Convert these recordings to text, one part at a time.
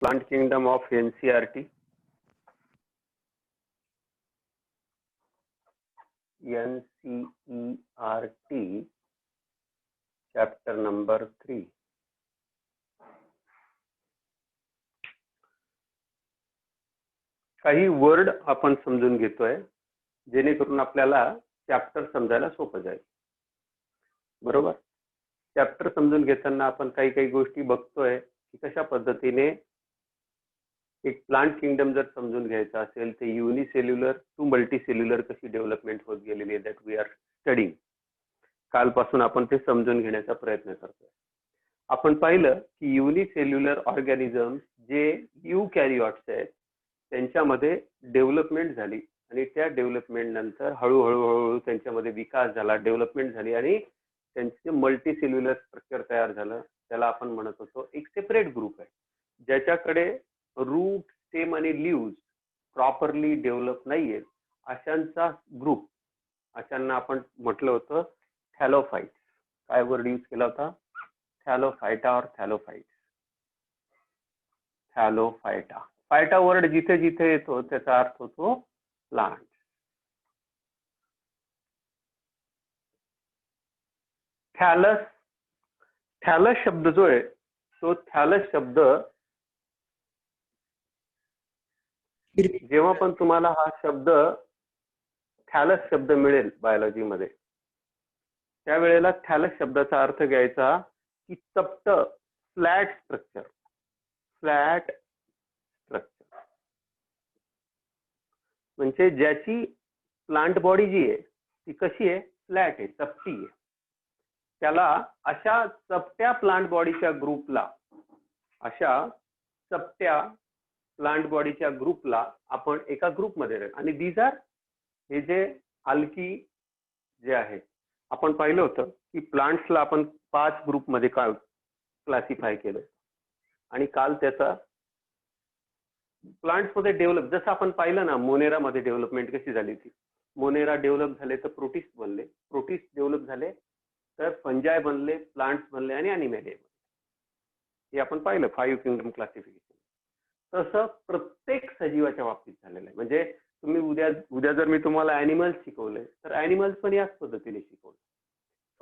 Plant Kingdom of NCERT. NCERT chapter number 3. काही word आपण समजून घेतोय जेणेकरून आपल्याला चॅप्टर समजायला सोपं जाईल. बरोबर. चॅप्टर समजून घेताना आपण काही काही गोष्टी बघतोय की कशा पद्धतीने एक प्लांट किंगडम जर समजून घ्यायचा असेल तर युनिसेल्युलर टू मल्टीसेल्युलर कशी डेव्हलपमेंट होत गेलेली आहे, दॅट वी आर स्टडिंग. कालपासून आपण ते समजून घेण्याचा प्रयत्न करतोय. आपण पाहिलं की युनिसेल्युलर ऑर्गॅनिझम जे युकॅरियोट्स आहेत त्यांच्यामध्ये डेव्हलपमेंट झाली आणि त्या डेव्हलपमेंट नंतर हळूहळू त्यांच्यामध्ये विकास झाला, डेव्हलपमेंट झाली आणि त्यांचे मल्टीसेल्युलर स्ट्रक्चर तयार झालं. त्याला आपण म्हणत होतो एक सेपरेट ग्रुप आहे ज्याच्याकडे रूट, स्टेम आणि लीव्ज प्रॉपरली डेव्हलप नाहीये अशांचा ग्रुप, अशांना आपण म्हटलं होतं थॅलोफाइट. काय वर्ड यूज केला होता? थॅलोफायटा और थॅलोफाइट. थॅलोफायटा. फायटा वर्ड जिथे जिथे येतो त्याचा अर्थ होतो प्लांट. थॅलस. थॅलस शब्द जो आहे तो थॅलस शब्द जेव्हा पण तुम्हाला हा शब्द थॅलस शब्द मिळेल बायोलॉजी मध्ये त्यावेळेला थॅलस शब्दाचा अर्थ घ्यायचा की चपट, फ्लॅट स्ट्रक्चर. फ्लॅट स्ट्रक्चर म्हणजे ज्याची प्लांट बॉडी जी आहे ती कशी आहे? फ्लॅट आहे, चपटी आहे. त्याला अशा चपट्या प्लांट बॉडीच्या ग्रुपला, अशा चपट्या प्लांट बॉडीच्या ग्रुपला आपण एका ग्रुपमध्ये, आणि दीज आर, हे जे अल्की जे आहे आपण पाहिलं होतं की प्लांट्सला आपण 5 ग्रुपमध्ये क्लासिफाय केलं आणि काल त्याचा प्लांट्स मध्ये डेव्हलप, जसं आपण पाहिलं ना मोनेरा मध्ये डेव्हलपमेंट कशी झाली ती. मोनेरा डेव्हलप झाले तर प्रोटिस्ट बनले, प्रोटिस्ट डेव्हलप झाले तर फंजाय बनले, प्लांट्स बनले आणि अॅनिमॅलिया बनले. हे आपण पाहिलं 5 किंगडम क्लासिफिकेशन. तसं प्रत्येक सजीवाच्या बाबतीत झालेलं आहे. म्हणजे तुम्ही उद्या जर मी तुम्हाला अॅनिमल्स शिकवले तर अॅनिमल्स पण याच पद्धतीने शिकवले,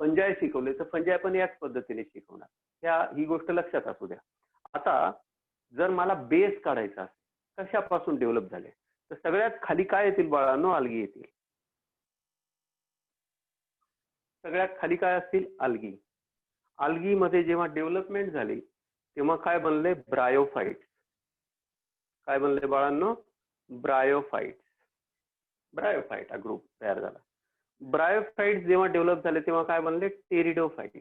फंजाय शिकवले तर फंजाय पण याच पद्धतीने शिकवणार. ही गोष्ट लक्षात असू द्या. आता जर मला बेस काढायचा असेल कशापासून डेव्हलप झाले तर सगळ्यात खाली काय येतील बाळांनो? अल्गी येतील. सगळ्यात खाली काय असतील? अल्गी. अल्गी मध्ये जेव्हा डेव्हलपमेंट झाली तेव्हा काय बनले? ब्रायोफाइट्स. काय बनले बाळांनो? ब्रायोफाइट्स. ब्रायोफाइट हा ग्रुप तयार झाला. ब्रायोफाइट्स जेव्हा डेव्हलप झाले तेव्हा काय बनले? टेरिडोफाइट.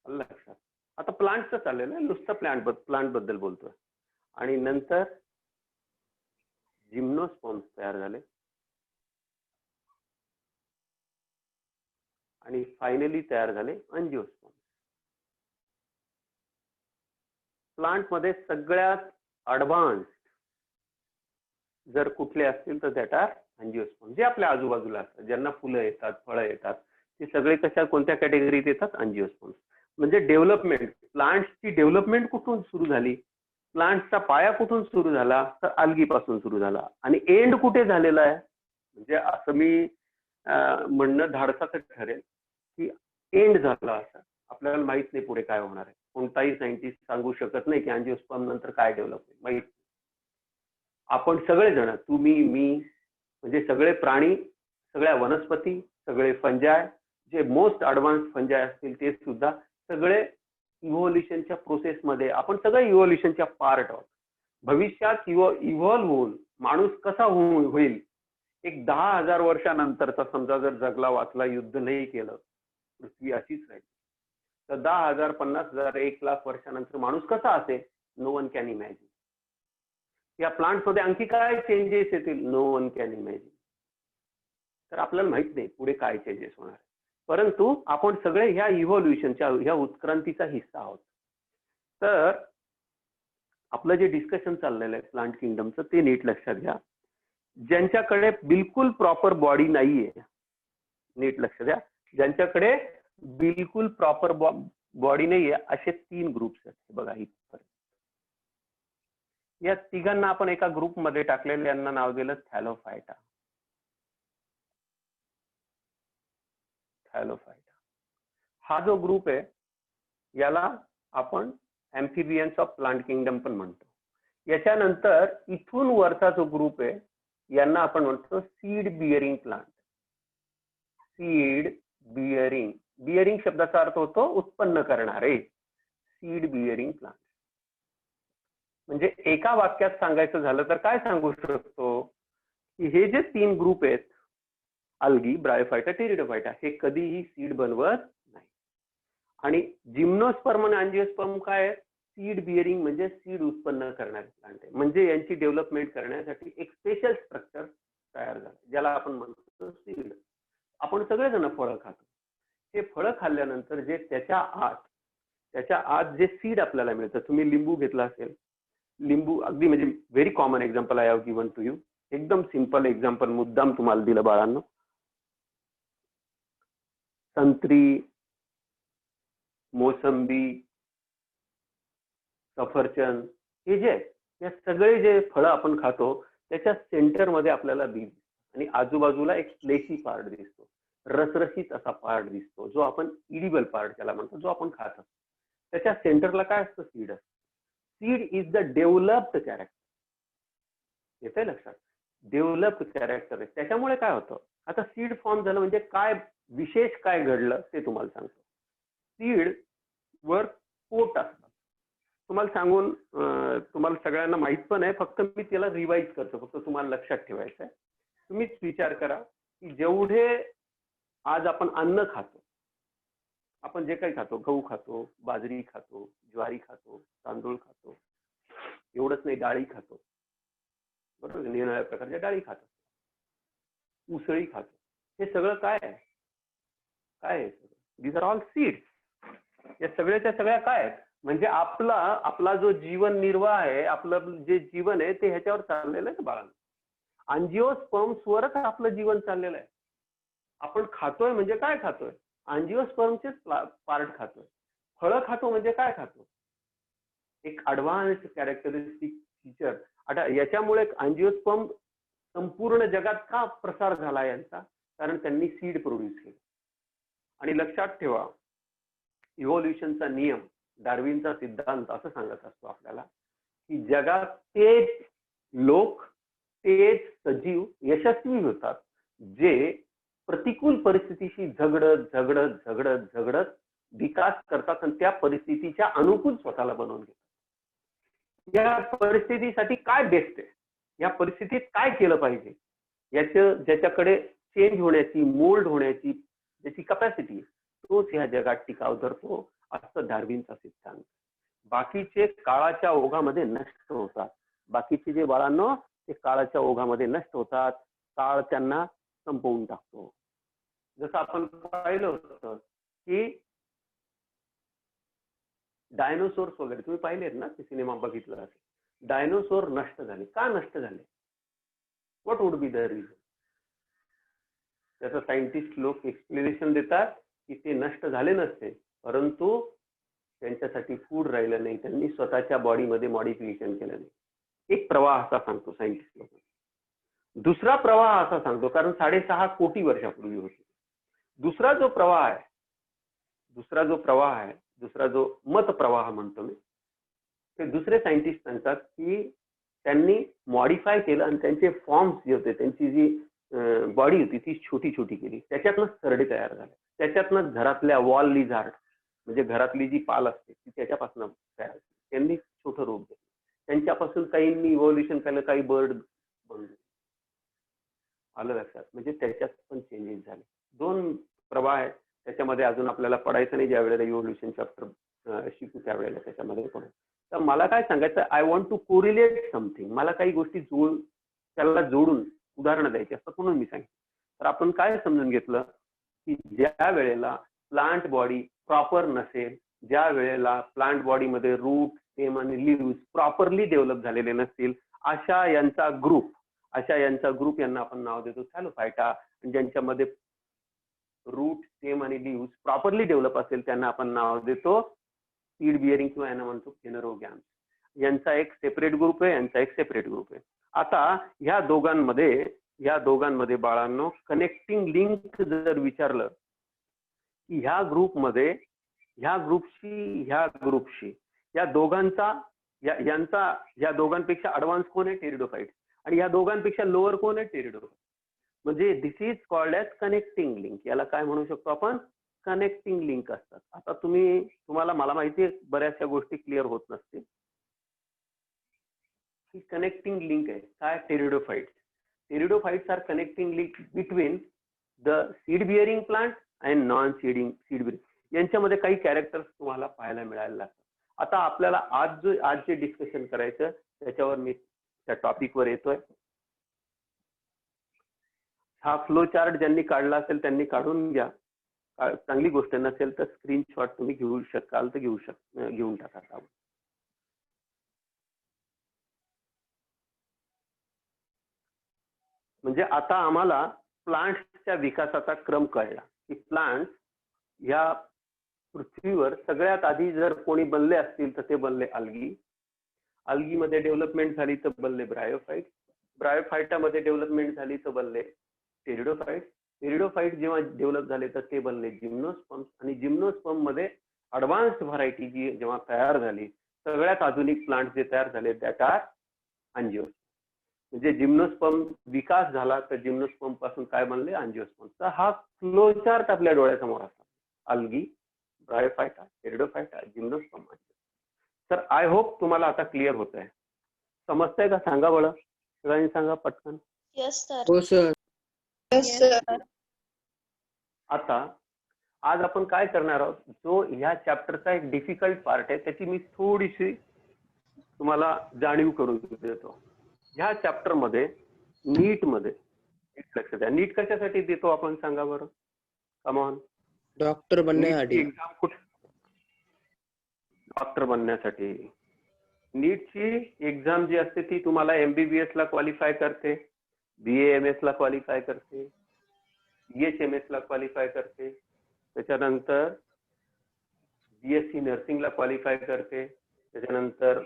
लक्षात. आता प्लांटचं चाललेलं आहे, नुसतं प्लांट बद्दल बोलतोय. आणि नंतर जिम्नोस्पर्म्स तयार झाले आणि फायनली तयार झाले अँजिओस्पर्म्स. प्लांट मध्ये सगळ्यात ऍडव्हान्स जर कुठले असतील तर दॅट आर अँजिओस्पर्म्स. जे आपल्या आजूबाजूला असतात, ज्यांना फुलं येतात, फळं येतात, ते सगळे कोणत्या कॅटेगरीत येतात? अँजिओस्पर्म्स. म्हणजे डेव्हलपमेंट, प्लांट्सची डेव्हलपमेंट कुठून सुरू झाली? प्लांट्सचा पाया कुठून सुरू झाला? तर अल्गी पासून सुरू झाला. आणि एंड कुठे झालेला आहे? म्हणजे असं मी म्हणणं धाडसाचं ठरेल की एंड झाला असं. आपल्याला माहित नाही पुढे काय होणार आहे. कोणताही सायंटिस्ट सांगू शकत नाही की अँजिओस्पर्म नंतर काय डेव्हलप होईल, माहित. आपण सगळेजण, तुम्ही, मी, म्हणजे सगळे प्राणी, सगळ्या वनस्पती, सगळे फंजाय, जे मोस्ट ऍडव्हान्स फंजाय असतील ते सुद्धा सगळे इव्होल्युशनच्या प्रोसेसमध्ये, आपण सगळे इव्होल्युशनच्या पार्ट आहोत. भविष्यात इव्हॉल्व्ह होऊन माणूस कसा होईल एक 10,000 वर्षानंतरचा, समजा जर जगला वाचला, युद्ध नाही केलं, पृथ्वी अशीच राहील, तर 10,000, 50,000, 1,00,000 वर्षानंतर माणूस कसा असेल? No one can imagine. या प्लांट मध्ये आणखी काय चेंजेस येतील? No one can imagine. तर आपल्याला माहित नाही पुढे काय चेंजेस होणार आहे, परंतु आपण सगळे ह्या इव्होल्युशनच्या, ह्या उत्क्रांतीचा हिस्सा आहोत. तर आपलं जे डिस्कशन चाललेलं आहे प्लांट किंगडमचं ते नीट लक्षात घ्या. ज्यांच्याकडे बिलकुल प्रॉपर बॉडी नाहीये, नीट लक्ष द्या, ज्यांच्याकडे बिलकुल प्रॉपर बॉडी नाहीये असे 3 ग्रुप्स आहेत बघा इथपर्यंत. या तिघांना आपण एका ग्रुपमध्ये टाकलेले, यांना नाव दिलं थॅलोफायटा. थॅलोफायटा हा जो ग्रुप आहे याला आपण एम्फिबियन्स ऑफ प्लांट किंगडम पण म्हणतो. याच्यानंतर इथून वरचा जो ग्रुप आहे यांना आपण म्हणतो seed bearing plant. Seed bearing, bearing शब्दाचा अर्थ होतो उत्पन्न करणारे. सीड बिअरिंग प्लांट म्हणजे एका वाक्यात सांगायचं झालं तर काय सांगू शकतो की हे जे 3 ग्रुप आहेत, अल्गी, ब्रायोफायटा, टेरिडोफायटा, हे कधीही सीड बनवत नाही. आणि जिम्नोस्पर्म आणि अँजिओस्पर्म काय आहे? सीड बिअरिंग म्हणजे सीड उत्पन्न करणारे प्लांट आहे. म्हणजे यांची डेव्हलपमेंट करण्यासाठी एक स्पेशल स्ट्रक्चर तयार झालं ज्याला आपण म्हणतो सीड. आपण सगळेजण फळं खातो. हे फळं खाल्ल्यानंतर जे त्याच्या आत जे सीड आपल्याला मिळतं, तुम्ही लिंबू घेतला असेल, लिंबू अगदी म्हणजे very common example I have given to you. एकदम सिंपल एक्झाम्पल मुद्दाम तुम्हाला दिलं बाळांनो. संत्री, मोसंबी, सफरचंद, हे जे या सगळे जे फळं आपण खातो त्याच्या सेंटरमध्ये आपल्याला बीज आणि आजूबाजूला एक फ्लेशी पार्ट दिसतो, रसरशीत असा पार्ट दिसतो, जो आपण इडिबल पार्ट त्याला म्हणतो, जो आपण खात असतो. त्याच्या सेंटरला काय असतं? सीड असतं. Seed is the developed character. येतंय लक्षात? डेव्हलप्ड कॅरेक्टर आहे. त्याच्यामुळे काय होतं, आता सीड फॉर्म झालं म्हणजे काय विशेष काय घडलं ते तुम्हाला सांगतो. सीड वर कोट असतात. तुम्हाला सांगून तुम्हाला सगळ्यांना माहित पण आहे, फक्त मी त्याला रिवाइज करतो, फक्त तुम्हाला लक्षात ठेवायचं आहे. तुम्हीच विचार करा की जेवढे आज आपण अन्न खातो, आपण जे काही खातो, गहू खातो, बाजरी खातो, ज्वारी खातो, तांदूळ खातो, एवढंच नाही डाळी खातो, बरोबर, निरनिराळ्या प्रकारच्या डाळी खातो, उसळी खातो, हे सगळं काय आहे? काय आहे? These are all seeds. या सगळ्याच्या सगळ्या काय आहेत? म्हणजे आपला जो जीवन निर्वाह आहे, आपलं जे जीवन आहे ते ह्याच्यावर चाललेलं आहे बाळांना. अँजिओस्पर्म्सवरच आपलं जीवन चाललेलं आहे. आपण खातोय म्हणजे काय खातोय? अँजिओस्पर्मचेच पार्ट खातोय. फळं खातो म्हणजे काय खातो? एक ऍडव्हान्स कॅरेक्टरिस्टिक फीचर. आता याच्यामुळे अँजिओस्पर्म संपूर्ण जगात का प्रसार झाला यांचा? कारण त्यांनी सीड प्रोड्यूस केलं. आणि लक्षात ठेवा, इव्होल्युशनचा नियम, डार्विनचा सिद्धांत असं सांगत असतो आपल्याला की जगात तेच लोक, तेच सजीव यशस्वी होतात जे प्रतिकूल परिस्थितीशी झगडत विकास करतात आणि त्या परिस्थितीच्या अनुकूल स्वतःला बनवून घेतात. या परिस्थितीसाठी काय बेस्ट आहे, या परिस्थितीत काय केलं पाहिजे, ज्याच्याकडे चेंज होण्याची, मोल्ड होण्याची ज्याची कपॅसिटी आहे, तोच ह्या जगात टिकाव धरतो, असं डार्विनचा सिद्धांत. बाकीचे काळाच्या ओघामध्ये नष्ट होतात. बाकीचे जे बाळांनो ते काळाच्या ओघामध्ये नष्ट होतात. काळ त्यांना संपवून टाकतो. जसं आपण पाहिलं होतं की डायनोसोर्स वगैरे तुम्ही पाहिलेत ना, ते सिनेमा बघितला असेल. डायनोसोर नष्ट झाले. का नष्ट झाले? What would be the reason? त्याचं सायंटिस्ट लोक एक्सप्लेनेशन देतात की ते नष्ट झाले नसते, परंतु त्यांच्यासाठी फूड राहिलं नाही, त्यांनी स्वतःच्या बॉडीमध्ये मॉडिफिकेशन केलं नाही. एक प्रवाह असा सांगतो सायंटिस्ट लोक. दुसरा प्रवाह असा सांगतो, कारण 6.5 कोटी वर्षापूर्वी होते. दुसरा जो मत प्रवाह म्हणतो मी, ते दुसरे सायंटिस्ट सांगतात की त्यांनी मॉडिफाय केलं आणि त्यांचे फॉर्म्स जे होते, त्यांची जी बॉडी होती ती छोटी छोटी केली, त्याच्यातनं सरडे तयार झाले. त्याच्यातनं घरातल्या वॉल लिझार्ड म्हणजे घरातली जी पाल असते ती त्याच्यापासून तयार झाली. त्यांनी छोटं रूप घेतलं. त्यांच्यापासून काहींनी इव्होल्युशन केलं, काही बर्ड बनले. आलं लक्षात? म्हणजे त्याच्यात पण चेंजेस झाले. 2 प्रवाह आहेत. त्याच्यामध्ये अजून आपल्याला पडायचं नाही, ज्या वेळेला इव्होल्युशन चॅप्टर शिकू त्यावेळेला त्याच्यामध्ये पडू. तर मला काय सांगायचं, I want to correlate something. मला काही गोष्टी त्याला जोडून उदाहरणं द्यायची असतात म्हणून मी सांगितलं. तर आपण काय समजून घेतलं की ज्या वेळेला प्लांट बॉडी प्रॉपर नसेल, ज्या वेळेला प्लांट बॉडीमध्ये रूट, स्टेम आणि लिव्स प्रॉपरली डेव्हलप झालेले नसतील, अशा यांचा ग्रुप यांना आपण नाव देतो थॅलोफायटा. ज्यांच्यामध्ये रूट, स्टेम आणि लीव्स प्रॉपरली डेव्हलप असेल त्यांना आपण नाव देतो सीड बिअरिंग किंवा यांना म्हणतो फेनरोगॅम्स. यांचा एक सेपरेट ग्रुप आहे, यांचा एक सेपरेट ग्रुप आहे. आता ह्या दोघांमध्ये बाळांनो कनेक्टिंग लिंक जर विचारलं की ह्या ग्रुपमध्ये ह्या ग्रुपशी या दोघांचा या दोघांपेक्षा ऍडव्हान्स कोण आहे? टेरिडोफाइट. आणि या दोघांपेक्षा लोअर कोण आहे? टेरिडोफाइट. म्हणजे this is called as connecting link. याला काय म्हणू शकतो आपण? कनेक्टिंग लिंक असतात. आता तुम्हाला मला माहिती आहे बऱ्याचशा गोष्टी क्लिअर होत नसतील. ही कनेक्टिंग लिंक आहे काय? Pteridophytes are connecting link between the seed bearing plant and non seed bearing. यांच्यामध्ये काही कॅरेक्टर्स तुम्हाला पाहायला मिळायला लागतात. आता आपल्याला आज जे डिस्कशन करायचं त्याच्यावर मी त्या टॉपिकवर येतोय. हा फ्लो चार्ट ज्यांनी काढला असेल त्यांनी काढून घ्या. चांगली गोष्ट नसेल तर स्क्रीनशॉट तुम्ही घेऊ शकाल तर घेऊन टाका. म्हणजे आता आम्हाला प्लांट्सच्या विकासाचा क्रम कळला की प्लांट्स या पृथ्वीवर सगळ्यात आधी जर कोणी बनले असतील तर ते बनले अल्गी. अल्गीमध्ये डेव्हलपमेंट झाली तर बनले ब्रायोफाइट. ब्रायोफाइटामध्ये डेव्हलपमेंट झाली तर बनले टेरिडोफाइट. टेरिडोफाइट जेव्हा डेव्हलप झाले तर ते बनले जिम्नोस्पर्म. आणि जिम्नोस्पर्म मध्ये ऍडव्हान्स्ड व्हरायटी जी जेव्हा तयार झाली, सगळ्यात आधुनिक प्लांट जे तयार झाले दॅट आर अँजिओस्पर्म. म्हणजे जिम्नोस्पर्म विकास झाला तर जिम्नोस्पर्म पासून काय बनले? अँजिओस्पर्म. तर हा फ्लो चार्ट आपल्या डोळ्यासमोर असतो. Algae, bryophyta, pteridophyta, gymnosperm. तर आय होप तुम्हाला आता क्लिअर होत आहे. समजतंय का? सांगा बरं, सगळ्यांनी सांगा पटकन. Yes sir. हो सर. Yes sir. आता आज आपण काय करणार आहोत, जो ह्या चॅप्टरचा एक डिफिकल्ट पार्ट आहे त्याची मी थोडीशी तुम्हाला जाणीव करून देतो. ह्या चॅप्टर मध्ये नीट लक्ष द्या. नीट कशासाठी देतो आपण सांगा बरं? कमॉन. डॉक्टर बनण्यासाठी. एक्झाम कुठे? डॉक्टर बनण्यासाठी. नीटची एक्झाम जी असते ती तुम्हाला MBBS ला क्वालिफाय करते, BAMS ला क्वालिफाय करते, BHMS ला क्वालिफाय करते, त्याच्यानंतर BSc नर्सिंगला क्वालिफाय करते, त्याच्यानंतर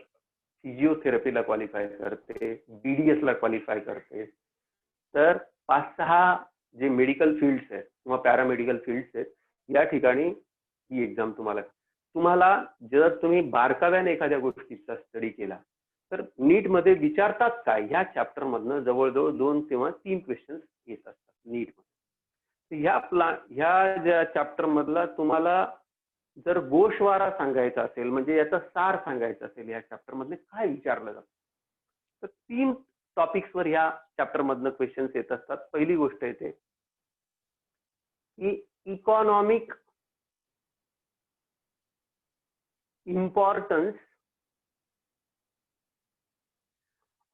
फिजिओथेरपीला क्वालिफाय करते, BDS ला क्वालिफाय करते. तर 5-6 जे मेडिकल फील्ड्स आहेत किंवा पॅरामेडिकल फील्ड्स आहेत या ठिकाणी ही एक्झाम तुम्हाला जर तुम्ही बारकाव्याने एखाद्या गोष्टीचा स्टडी केला तर नीट मध्ये विचारतात काय, ह्या चॅप्टर मधनं जवळजवळ 2 किंवा 3 क्वेश्चन येत असतात नीट मध्ये. ह्या ज्या चॅप्टर मधला तुम्हाला जर गोषवारा सांगायचा असेल, म्हणजे याचा सार सांगायचा असेल, या चॅप्टर मधले काय विचारलं जातं, तर 3 टॉपिक्स वर ह्या चॅप्टर मधनं क्वेश्चन्स येत असतात. पहिली गोष्ट येते की इकॉनॉमिक इम्पॉर्टन्स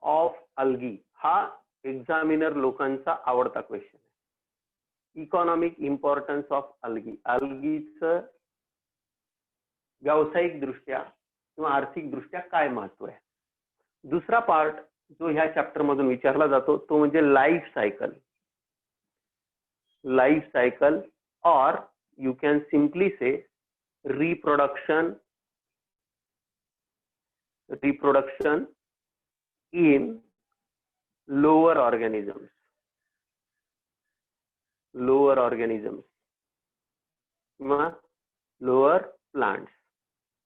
ऑफ अल्गी. हा एक्झामिनर लोकांचा आवडता क्वेश्चन आहे. Economic importance of algae. अल्गीचं व्यावसायिक दृष्ट्या किंवा आर्थिक दृष्ट्या काय महत्व आहे. दुसरा पार्ट जो ह्या चॅप्टर मधून विचारला जातो तो म्हणजे लाईफ सायकल और you can simply say reproduction in lower organisms किंवा लोअर प्लांट्स.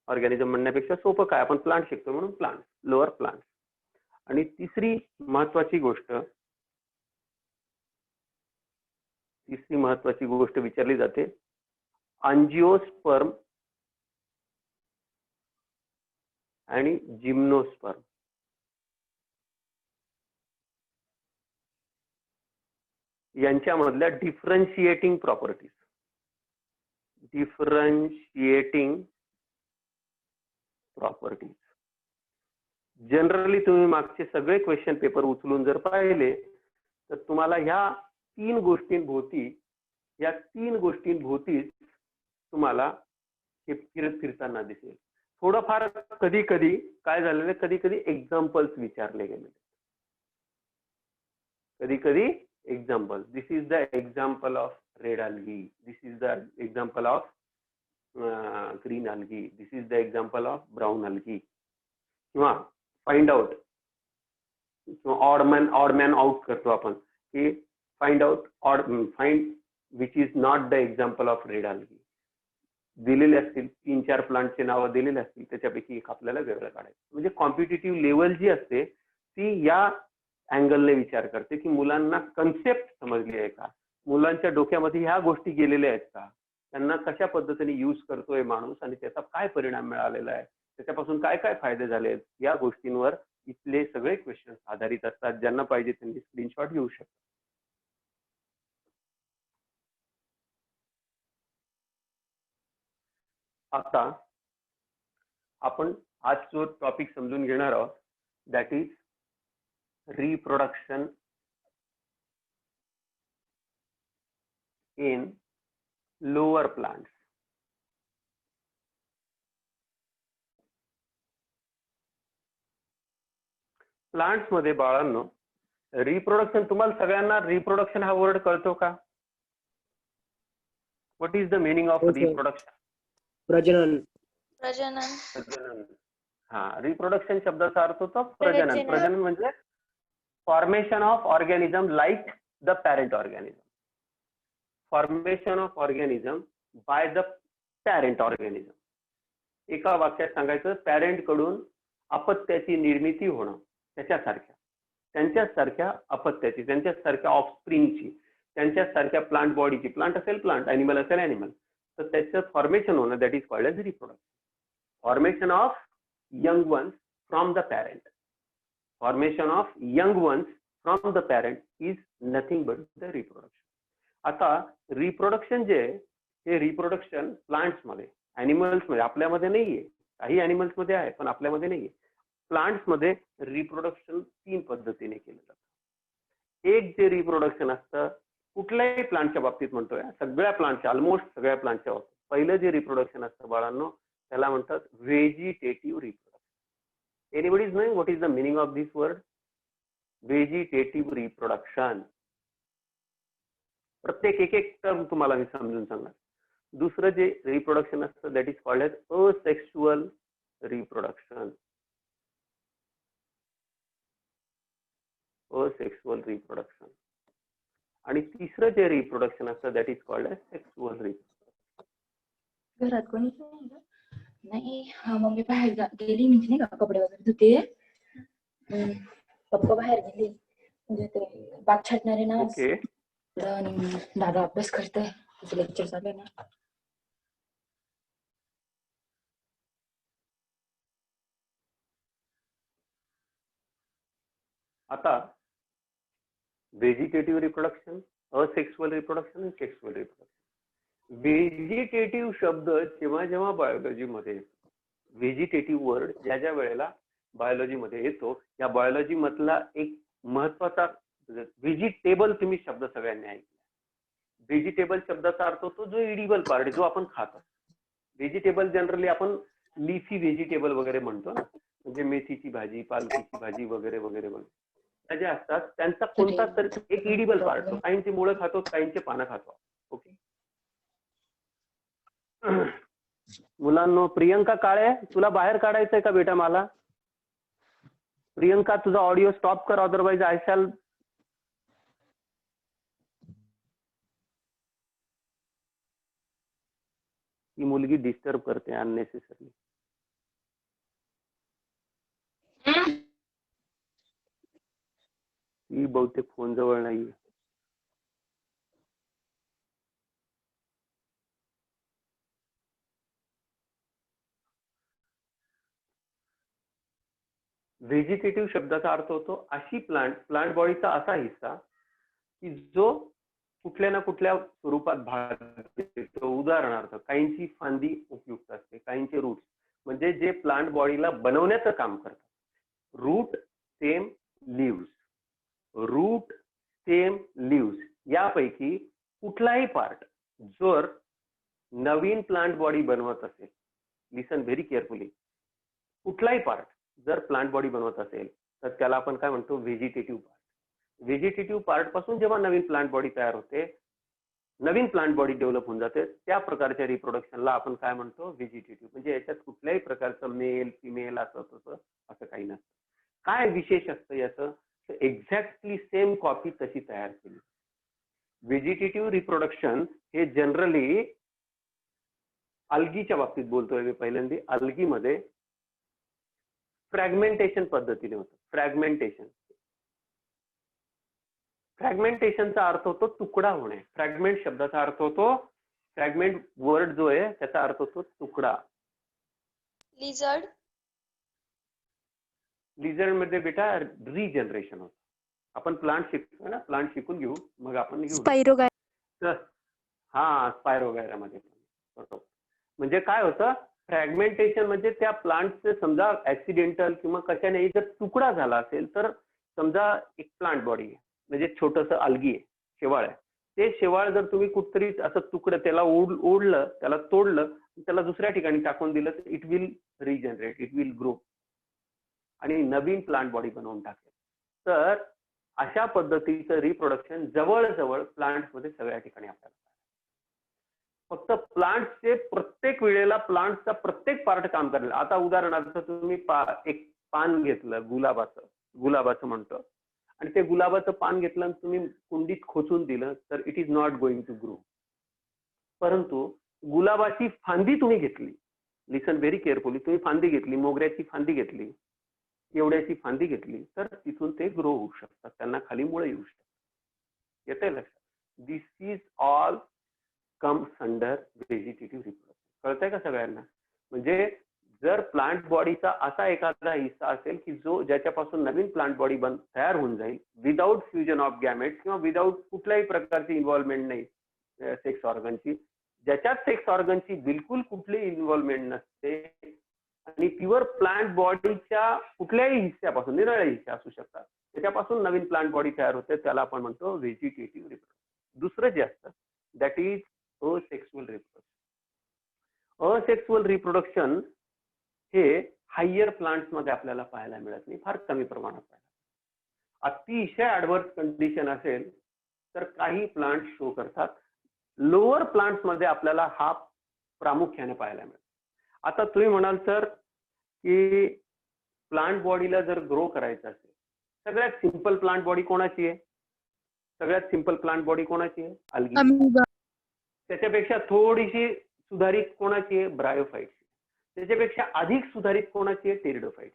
ऑर्गॅनिझम म्हणण्यापेक्षा सोपं काय, आपण प्लांट शिकतो म्हणून प्लांट, लोअर प्लांट. आणि तिसरी महत्वाची गोष्ट विचारली जाते अँजिओस्पर्म आणि जिम्नोस्पर्म. यांच्यामधल्या डिफरन्शिएटिंग प्रॉपर्टीज. जनरली तुम्ही मागचे सगळे क्वेश्चन पेपर उचलून जर पाहिले तर तुम्हाला ह्या 3 गोष्टींभोवतीच तुम्हाला हे फिरताना दिसेल. थोडंफार कधी काय झालेलं, कधी एक्झाम्पल्स विचारले गेले. कधी example. This is the example of red algae. This is the example of green algae. This is the example of brown algae. किंवा फाइंड आउट किंवा ऑड मॅन आउट करतो आपण की find out find which is not the example of red algae. दिलेले असतील 3-4 प्लांटचे नावं दिलेले असतील, त्याच्यापैकी एक आपल्याला वेगळं काढायचं. म्हणजे कॉम्पिटिटिव्ह लेवल जी असते ती या अँगलने विचार करते की मुलांना कन्सेप्ट समजली आहे का, मुलांच्या डोक्यामध्ये ह्या गोष्टी गेलेल्या आहेत का, त्यांना कशा पद्धतीने यूज करतोय माणूस आणि त्याचा काय परिणाम मिळालेला आहे, त्याच्यापासून काय काय फायदे झाले आहेत, या गोष्टींवर इथले सगळे क्वेश्चन आधारित असतात. ज्यांना पाहिजे त्यांनी स्क्रीनशॉट घेऊ शकतात. आता आपण आज जो टॉपिक समजून घेणार आहोत that is reproduction in lower plants. Plants मध्ये बाळांनो रिप्रोडक्शन, तुम्हाला सगळ्यांना रिप्रोडक्शन हा वर्ड कळतो का? What is the meaning of हो, sir. रिप्रोडक्शन? प्रजनन. प्रजनन. हा, रिप्रोडक्शन शब्दाचा अर्थ होतो प्रजनन. प्रजनन म्हणजे formation of organism like the parent organism. Formation of organism by the parent organism. एका वाक्यात सांगायचं, पॅरेंट कडून अपत्याची निर्मिती होणं, त्याच्यासारख्या, त्यांच्यासारख्या अपत्याची, त्यांच्यासारख्या ऑफस्प्रिंगची, त्यांच्यासारख्या प्लांट बॉडीची, प्लांट असेल प्लांट, अॅनिमल असेल अॅनिमल, तर त्याचं फॉर्मेशन होणं that is called as reproduction. Formation of young ones from the parent. Formation of young ones from the parent is nothing but the reproduction. आता रिप्रोडक्शन जे हे reproduction plants मध्ये, animals मध्ये, आपल्यामध्ये नाहीये. काही अॅनिमल्स मध्ये आहे पण आपल्यामध्ये नाहीये. प्लांट्स मध्ये रिप्रोडक्शन 3 पद्धतीने केलं जातं. एक जे रिप्रोडक्शन असतं, कुठल्याही प्लांटच्या बाबतीत म्हणतोय, सगळ्या प्लांटच्या, ऑलमोस्ट सगळ्या प्लांटच्या बाबतीत पहिलं जे रिप्रोडक्शन असतं बाळांनो, त्याला म्हणतात vegetative reproduction. Anybody is knowing what is the meaning of this word? Vegetative reproduction. प्रत्येक एक टर्म तुम्हाला मी समजून सांगणार. दुसरं जे रिप्रोडक्शन असतं that is called as asexual reproduction. Asexual reproduction. आणि तिसरं जे रिप्रोडक्शन असतं that is called as sexual reproduction. घरात कोणीच नाही का? नाही, हा मम्मी बाहेर गेली, म्हणजे नाही का कपडे वगैरे धुते. पप्पा बाहेर गेले, म्हणजे ते बाग छाटणारे ना. ओके. आणि दादा अभ्यास करतोय, त्याचं लेक्चर चालू आहे ना. आता व्हेजिटेटिव्ह रिप्रोडक्शन, असेक्सुअल रिप्रोडक्शन आणि सेक्सुअल रिप्रोडक्शन. व्हेजिटेटिव्ह शब्द जेव्हा जेव्हा बायोलॉजीमध्ये, व्हेजिटेटिव्ह वर्ड ज्या ज्या वेळेला बायोलॉजीमध्ये येतो, या बायोलॉजी मधला एक महत्वाचा, व्हेजिटेबल तुम्ही शब्द सगळ्यांनी ऐकला. व्हेजिटेबल शब्दाचा अर्थ होतो जो इडिबल पार्ट, जो आपण खातो. व्हेजिटेबल जनरली आपण लिफी व्हेजिटेबल वगैरे म्हणतो ना, म्हणजे मेथीची भाजी, पालकीची भाजी वगैरे वगैरे वगैरे, त्या ज्या असतात त्यांचा कोणता तर एक इडिबल पार्ट. काहींची मुळं खातो, काहींचे पानं खातो. ओके. मुलांनो, प्रियंका काळे, तुला बाहेर काढायचंय का बेटा? मला प्रियंका, तुझा ऑडिओ स्टॉप कर, अदरवाईज आय शॅल. ही मुलगी डिस्टर्ब करते अननेसेसरी. ही बहुतेक फोन जवळ नाहीये. व्हेजिटेटिव्ह शब्दाचा अर्थ होतो अशी प्लांट बॉडीचा असा हिस्सा की जो कुठल्या ना कुठल्या स्वरूपात भाग देतो. उदाहरणार्थ, काहींची फांदी उपयुक्त असते, काहींचे रूट, म्हणजे जे प्लांट बॉडीला बनवण्याचं काम करतात. Root, stem, leaves. Root, stem, leaves यापैकी कुठलाही पार्ट जर नवीन प्लांट बॉडी बनवत असेल, लिसन व्हेरी केअरफुली, कुठलाही पार्ट जर प्लांट बॉडी बनवत असेल तर त्याला आपण काय म्हणतो? Vegetative part. व्हेजिटेटिव्ह पार्ट पासून जेव्हा नवीन प्लांट बॉडी तयार होते नवीन प्लांट बॉडी डेव्हलप होऊन जाते, त्या प्रकारच्या रिप्रोडक्शनला आपण काय म्हणतो, व्हेजिटेटिव्ह. म्हणजे याच्यात कुठल्याही प्रकारचं मेल फिमेल असं तसं असं काही नसतं. काय विशेष असतं याचं, एक्झॅक्टली सेम कॉपी तशी तयार केली. व्हेजिटेटिव्ह रिप्रोडक्शन हे जनरली अल्गीच्या बाबतीत बोलतोय मी पहिल्यांदा. अल्गीमध्ये फ्रॅगमेंटेशन पद्धतीने होतं. फ्रॅगमेंटेशनचा अर्थ होतो तुकडा होणे. फ्रॅगमेंट शब्दाचा अर्थ होतो, फ्रॅगमेंट वर्ड जो आहे त्याचा अर्थ होतो तुकडा. लिझर्ड. लिझर्ड मध्ये बेटा रिजनरेशन होतं. आपण प्लांट शिकतो ना, प्लांट शिकून घेऊ मग आपण घेऊ. तर हा स्पायरोगायरा मध्ये बरोबर. म्हणजे काय होतं, फ्रॅगमेंटेशन म्हणजे त्या प्लांटचे समजा ऍक्सिडेंटल किंवा कशाने जर तुकडा झाला असेल, तर समजा एक प्लांट बॉडी आहे म्हणजे छोटंसं अल्गी आहे, शेवाळ आहे. ते शेवाळ जर तुम्ही कुठतरी असं तुकडं त्याला ओढलं, त्याला तोडलं, त्याला दुसऱ्या ठिकाणी टाकून दिलं, तर it will regenerate, it will grow आणि नवीन प्लांट बॉडी बनवून टाकेल. तर अशा पद्धतीचं रिप्रोडक्शन जवळजवळ प्लांट्समध्ये सगळ्या ठिकाणी आपल्याला. फक्त प्लांट्सचे प्रत्येक वेळेला प्लांट्सचा प्रत्येक पार्ट काम करेल. आता उदाहरणार्थ तुम्ही एक पान घेतलं गुलाबाचं म्हणतो, आणि ते गुलाबाचं पान घेतलं आणि तुम्ही कुंडीत खोचून दिलं, तर it is not going to grow. परंतु गुलाबाची फांदी तुम्ही घेतली, लिसन व्हेरी केअरफुली, तुम्ही फांदी घेतली, मोगऱ्याची फांदी घेतली, एवढ्याची फांदी घेतली, तर तिथून ते ग्रो होऊ शकतात, त्यांना खाली मुळं येऊ शकतात. येतंय लक्षात? This is all comes under vegetative reproduction. कळतंय का सगळ्यांना? म्हणजे जर प्लांट बॉडीचा असा एखादा हिस्सा असेल की ज्याच्यापासून नवीन प्लांट बॉडी तयार होऊन जाईल विदाउट फ्युजन ऑफ गॅमेट्स किंवा विदाउट कुठल्याही प्रकारची इन्व्हॉल्वमेंट नाही सेक्स ऑर्गनची, ज्याच्यात सेक्स ऑर्गनची बिलकुल कुठलीही इन्व्हॉल्वमेंट नसते आणि प्युअर प्लांट बॉडीच्या कुठल्याही हिस्स्यापासून, निरळे हिस्से असू शकतात, त्याच्यापासून नवीन प्लांट बॉडी तयार होते, त्याला आपण म्हणतो व्हेजिटेटिव्ह रिप्रोडक्शन. दुसरं जे असतं that is asexual reproduction. Asexual reproduction हे हायर प्लांट्स मध्ये आपल्याला पाहायला मिळत नाही, फार कमी प्रमाणात पाहायला. अतिशय ऍडव्हर्स कंडिशन असेल तर काही प्लांट शो करतात. लोअर प्लांट्स मध्ये आपल्याला हा प्रामुख्याने पाहायला मिळतो. आता तुम्ही म्हणाल सर की प्लांट बॉडीला जर ग्रो करायचं असेल, सगळ्यात सिंपल प्लांट बॉडी कोणाची आहे? सगळ्यात सिंपल प्लांट बॉडी कोणाची आहे? अल्गी. त्याच्यापेक्षा थोडीशी सुधारित कोणाची आहे? ब्रायोफाइट. त्याच्यापेक्षा अधिक सुधारित कोणाची आहे? टेरिडोफाइट.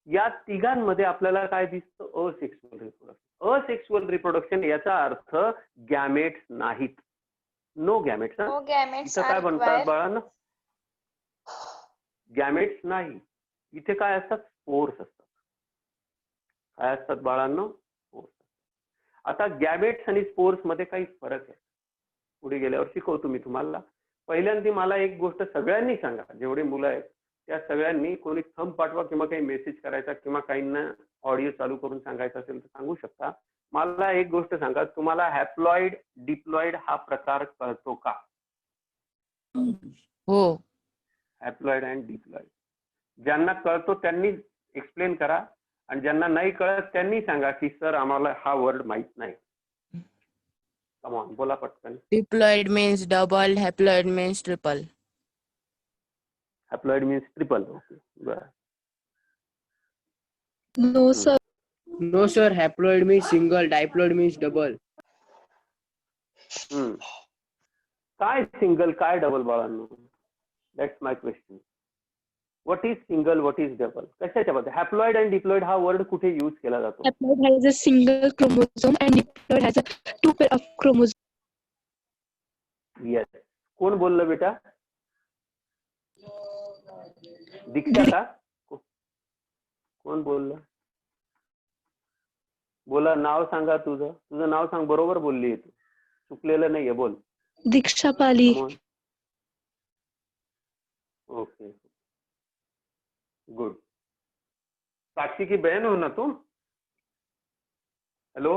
या तिघांमध्ये आपल्याला काय दिसतं? Asexual reproduction. असेक्सुअल रिप्रोडक्शन याचा अर्थ गॅमेट्स नाहीत, नो गॅमेट्स. No gametes इथं काय are म्हणतात required. बाळांनो? गॅमेट्स नाही, इथे काय असतात? स्पोर्स असतात. काय असतात बाळांनो? स्पोर्स. आता गॅमेट्स आणि स्पोर्स मध्ये काही फरक आहे, पुढे गेल्यावर शिकवतो मी तुम्हाला. पहिल्यांदा मला एक गोष्ट सगळ्यांनी सांगा, जेवढे मुलं आहेत त्या सगळ्यांनी, कोणी थंब पाठवा किंवा काही मेसेज करायचा किंवा काहींना ऑडिओ चालू करून सांगायचं असेल तर सांगू शकता. मला एक गोष्ट सांगा, तुम्हाला हॅप्लॉइड डिप्लॉइड हा प्रकार कळतो का? हो. Haploid and diploid. ज्यांना कळतो त्यांनी एक्सप्लेन करा, आणि ज्यांना नाही कळत त्यांनी सांगा की सर आम्हाला हा वर्ड माहित नाही. कम ऑन, बोला पटकन. Diploid means double, haploid means triple. Haploid means triple. Okay, बरं. No, sir. No sir, haploid means single, diploid means double. काय सिंगल काय डबल बाळांनो? That's my question. What is single, what is double? कशाच्या बद्दल? Haploid and diploid हा word कुठे use केला जातो? Haploid has a single chromosome and diploid has a two pair of chromosomes. Yes. कोण बोललं बेटा? दीक्षा का? कोण बोललं? बोला, नाव सांगा तुझं. तुझं नाव सांग. बरोबर बोलली तू, चुकलेलं नाहीये, बोल. Diksha Pali. Okay, good. Sakshi की बहन हो ना तू? हेलो,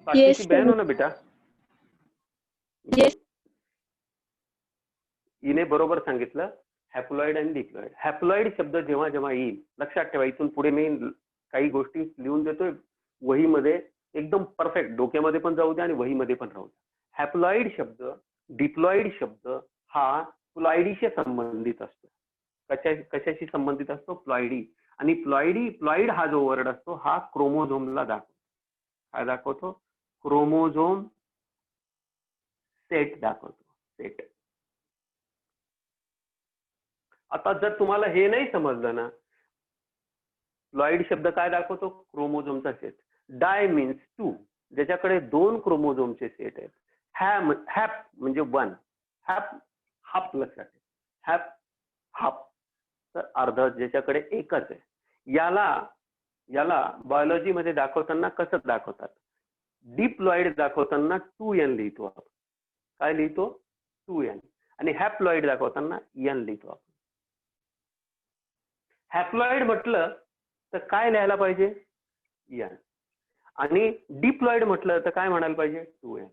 साक्षी Yes, की बहन sir. हो ना बेटा? Yes. हिने बरोबर सांगितलं, हॅप्लॉइड आणि डिप्लॉइड. हॅप्लॉइड शब्द जेव्हा जेव्हा येईल, लक्षात ठेवा, इथून पुढे मी काही गोष्टी लिहून देतोय वहीमध्ये, एकदम परफेक्ट, डोक्यामध्ये पण जाऊ द्या आणि वहीमध्ये पण राहू द्या. हॅप्लॉइड शब्द, डिप्लॉइड शब्द हा प्लॉइडीशी संबंधित असतो. कशाशी संबंधित असतो? प्लॉइडी. आणि प्लॉइड हा जो वर्ड असतो हा क्रोमोझोमला दाखवतो. काय दाखवतो? क्रोमोझोम सेट दाखवतो. सेट. आता जर तुम्हाला हे नाही समजलं ना, प्लॉइड शब्द काय दाखवतो? क्रोमोझोमचा सेट. डाय मीन्स 2, ज्याच्याकडे 2 क्रोमोझोमचे सेट आहेत. हॅप म्हणजे 1. हाफ लक्षात आहे. हाफ तर अर्ध, ज्याच्याकडे एकच आहे. याला बायोलॉजी मध्ये दाखवताना कसं दाखवतात? डिप्लॉइड दाखवताना 2n लिहितो आपण. काय लिहितो? 2n. आणि हॅप्लॉइड दाखवताना n लिहितो आपण. हॅप्लॉइड म्हटलं तर काय लिहायला पाहिजे? n. आणि डिप्लॉइड म्हटलं तर काय म्हणायला पाहिजे? 2n.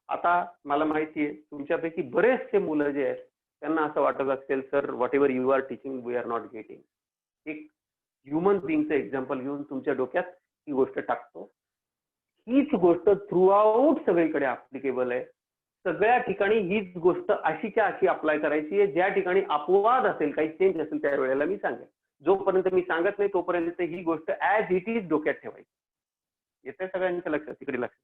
आता मला माहिती आहे तुमच्यापैकी बरेचसे मुलं जे आहेत त्यांना असं वाटत असेल, sir whatever you are teaching we are not getting. एक ह्युमन बिंगचं एक्झाम्पल घेऊन तुमच्या डोक्यात ही गोष्ट टाकतो. हीच गोष्ट थ्रू आउट सगळीकडे ऍप्लिकेबल आहे. सगळ्या ठिकाणी हीच गोष्ट अशीच्या अशी अप्लाय करायची आहे. ज्या ठिकाणी अपवाद असेल, काही चेंज असेल, त्यावेळेला मी सांगेन. जोपर्यंत मी सांगत नाही तोपर्यंत ही गोष्ट ऍज इट इज डोक्यात ठेवायची. येते सगळ्यांच्या लक्षात? तिकडे लक्ष.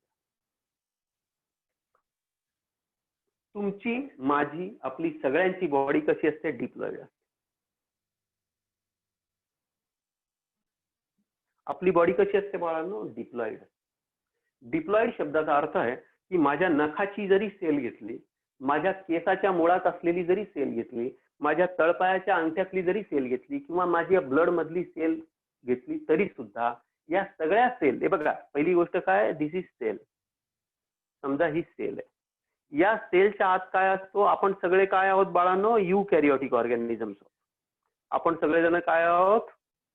तुमची, माझी, आपली सगळ्यांची बॉडी कशी असते? डिप्लॉइड असते. आपली बॉडी कशी असते बाळांनो? डिप्लॉइड. डिप्लॉइड शब्दाचा अर्थ आहे की माझ्या नखाची जरी सेल घेतली, माझ्या केसाच्या मुळात असलेली जरी सेल घेतली, माझ्या तळपायाच्या अंगठ्यातली जरी सेल घेतली किंवा माझ्या ब्लड मधली सेल घेतली, तरी सुद्धा या सगळ्या सेल, हे बघा पहिली गोष्ट काय? दिस इज सेल. समजा ही सेल आहे. या सेलच्या आत काय असतो? आपण सगळे काय आहोत बाळांनो? युकॅरियोटिक ऑर्गॅनिझम्स. आपण सगळेजण काय आहोत?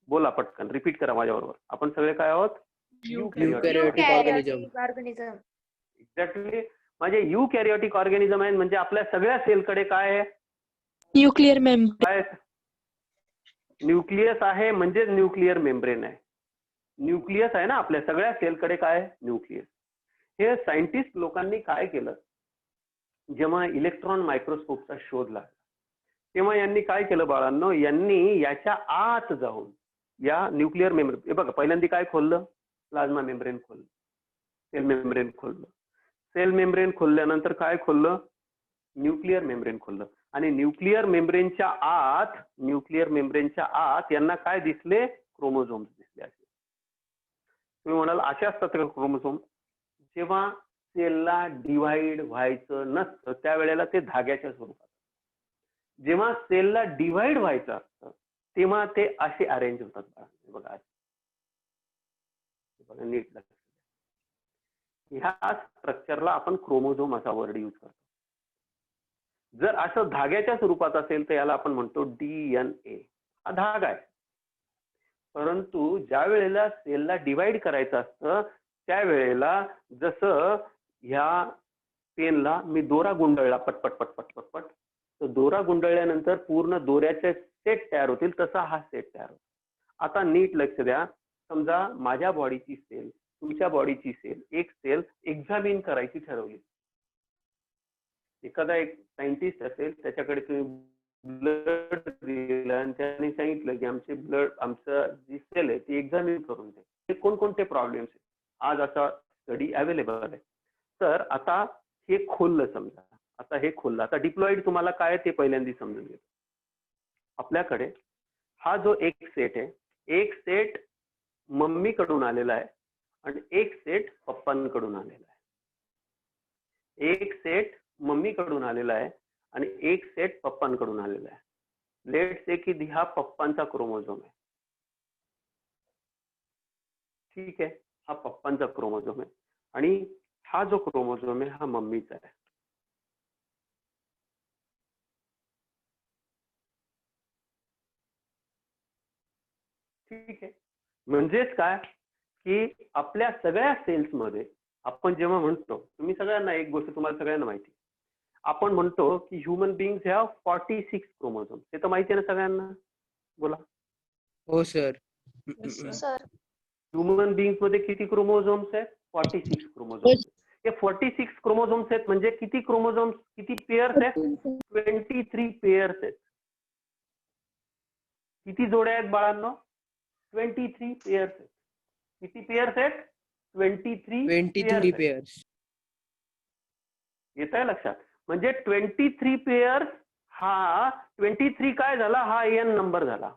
बोला पटकन, रिपीट करा माझ्याबरोबर. आपण सगळे काय आहोत? Eukaryotic organism. एक्झॅक्टली. म्हणजे युकॅरियोटिक ऑर्गॅनिझम आहे. म्हणजे आपल्या सगळ्या सेलकडे काय आहे? Nuclear membrane. काय? न्यूक्लियस आहे, म्हणजे न्यूक्लिअर मेम्ब्रेन आहे. न्यूक्लियस आहे ना आपल्या सगळ्या सेलकडे. काय? न्यूक्लियस. हे सायंटिस्ट लोकांनी काय केलं, जेव्हा इलेक्ट्रॉन मायक्रोस्कोपचा शोध लागला तेव्हा यांनी काय केलं बाळांनो? यांनी याच्या आत जाऊन या न्यूक्लिअर मेम्ब्रेन, हे बघा पहिल्यांदा काय खोललं? प्लाझ्मा मेम्ब्रेन खोललं, सेल मेम्ब्रेन खोललं. सेल मेम्ब्रेन खोलल्यानंतर काय खोललं? Nuclear membrane खोललं. आणि न्यूक्लिअर मेम्ब्रेनच्या आत यांना काय दिसले? क्रोमोझोम्स दिसले. असे तुम्ही म्हणाल असे असतात का क्रोमोझोम? जेव्हा सेलला डिव्हाइड व्हायचं नसतं त्यावेळेला ते धाग्याच्या स्वरूपात. जेव्हा सेलला डिव्हाइड व्हायचं असतं तेव्हा ते असे अरेंज होतात. बघा बघा नीट लक्ष. ह्या स्ट्रक्चरला आपण क्रोमोझोम असा वर्ड यूज करतो. जर असं धाग्याच्या स्वरूपात असेल तर याला आपण म्हणतो DNA. हा धागा आहे. परंतु ज्या वेळेला सेलला डिव्हाइड करायचं असतं त्यावेळेला जसं ह्या पेनला मी दोरा गुंडळला पटपट पटपट पटपट, तर दोरा गुंडळल्यानंतर पूर्ण दोऱ्याचे सेट तयार होतील, तसा हा सेट तयार होतो. आता नीट लक्ष द्या. समजा माझ्या बॉडीची सेल, तुमच्या बॉडीची सेल, एक सेल एक्झामिन करायची ठरवली. एखादा एक सायंटिस्ट असेल, त्याच्याकडे तुम्ही ब्लड दिलं आणि त्याने सांगितलं की आमचं जी सेल आहे ती एक्झामिन करून दे. ते कोणकोणते प्रॉब्लेम्स आहेत, आज असा स्टडी अवेलेबल आहे. तर आता हे खोललं समजा. आता हे खोललं. आता डिप्लॉइड तुम्हाला काय ते पहिल्यांदा समजून घेतो. आपल्याकडे हा जो एक सेट आहे, एक सेट मम्मीकडून आलेला आहे आणि एक सेट पप्पांकडून आलेला आहे. एक सेट मम्मीकडून आलेला आहे आणि एक सेट पप्पांकडून आलेला आहे. लेट्स से की हा पप्पांचा क्रोमोझोम आहे. ठीक आहे, हा पप्पांचा क्रोमोझोम आहे आणि हा जो क्रोमोझोम आहे हा मम्मीचा आहे. ठीक आहे. म्हणजेच काय की आपल्या सगळ्या सेल्स मध्ये आपण जेव्हा म्हणतो, तुम्ही सगळ्यांना एक गोष्ट तुम्हाला सगळ्यांना माहिती, आपण म्हणतो की ह्युमन बिंग्स हॅव 46 क्रोमोझोम. हे तर माहिती आहे ना सगळ्यांना? बोला. हो सर. सर ह्युमन बिंग्स मध्ये किती क्रोमोझोम्स आहेत? 46 क्रोमोझोम्स. हे 46 क्रोमोझोम्स आहेत म्हणजे किती क्रोमोझोम्स, किती पेअर्स आहेत? 23 पेअर्स आहेत. किती जोड्या आहेत बाळांनो? 23 पेअर्स आहेत. किती पेअर्स आहेत? 23 23 पेअर्स. येत आहे लक्षात? म्हणजे 23 पेअर्स हा 23 काय झाला? हा एन नंबर झाला.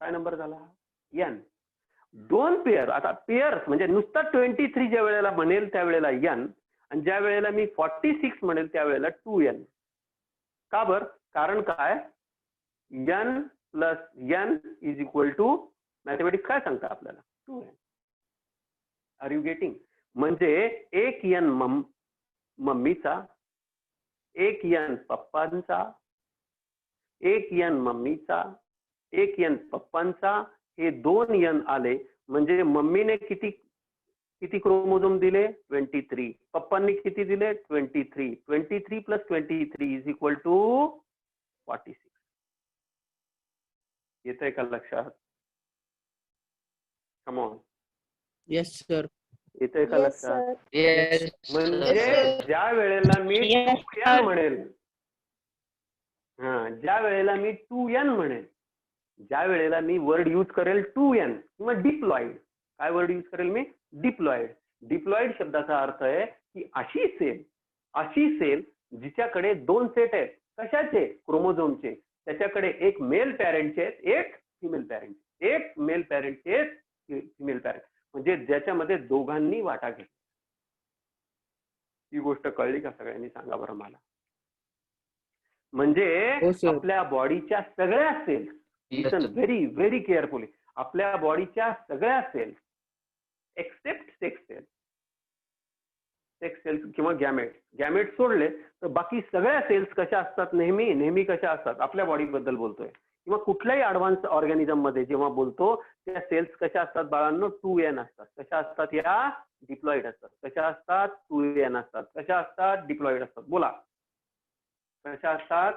काय नंबर झाला? एन. 2 पेअर, आता पेअर्स म्हणजे नुसता 23 ज्या वेळेला म्हणेल त्यावेळेला एन, आणि ज्या वेळेला मी 46 म्हणेल त्यावेळेला 2n. का बर? कारण काय? n plus n is equal to mathematics काय सांगता आपल्याला? 2n. Are you getting? म्हणजे एक n मम्मीचा, एक n पप्पांचा, एक n मम्मीचा, एक n पप्पांचा, हे 2 n आले म्हणजे मम्मीने किती किती क्रोमोझोम दिले? 23. पप्पांनी किती दिले? 23. 23 प्लस 23 इज इक्वल टू 46. येतंय का लक्षात? Come on. Yes sir. येतंय का Yes, लक्षात? sir. येस. म्हणजे ज्या वेळेला मी 2n म्हणेल, ज्या वेळेला मी 2n म्हणेल, ज्या वेळेला मी वर्ड यूज करेल 2n किंवा डिप्लॉइड. काय वर्ड यूज करेल मी? डिप्लॉइड. डिप्लॉइड शब्दाचा अर्थ आहे की अशी सेल जिच्याकडे 2 सेट आहेत. कशाचे? क्रोमोझोमचे. त्याच्याकडे एक मेल पॅरेंटचे आहेत, एक फिमेल पॅरेंट. एक मेल पॅरेंटचे, एक फिमेल पॅरेंट. म्हणजे ज्याच्यामध्ये दोघांनी वाटा घेतला. ही गोष्ट कळली का सगळ्यांनी? सांगा बरं मला. म्हणजे हो सर. आपल्या बॉडीच्या सगळ्या सेल्स, लिसन व्हेरी व्हेरी केअरफुली, आपल्या बॉडीच्या सगळ्या सेल्स एक्सेप्ट सेक्स सेल्स किंवा गॅमेट सोडले तर बाकी सगळ्या सेल्स कशा असतात? नेहमी कशा असतात? आपल्या बॉडीबद्दल बोलतोय किंवा कुठल्याही ॲडव्हान्स ऑर्गॅनिझम मध्ये जेव्हा बोलतो त्या सेल्स कशा असतात बाळांनो? 2n असतात. कशा असतात? या डिप्लॉइड असतात. कशा असतात? 2n असतात. कशा असतात? डिप्लॉइड असतात. बोला, कशा असतात?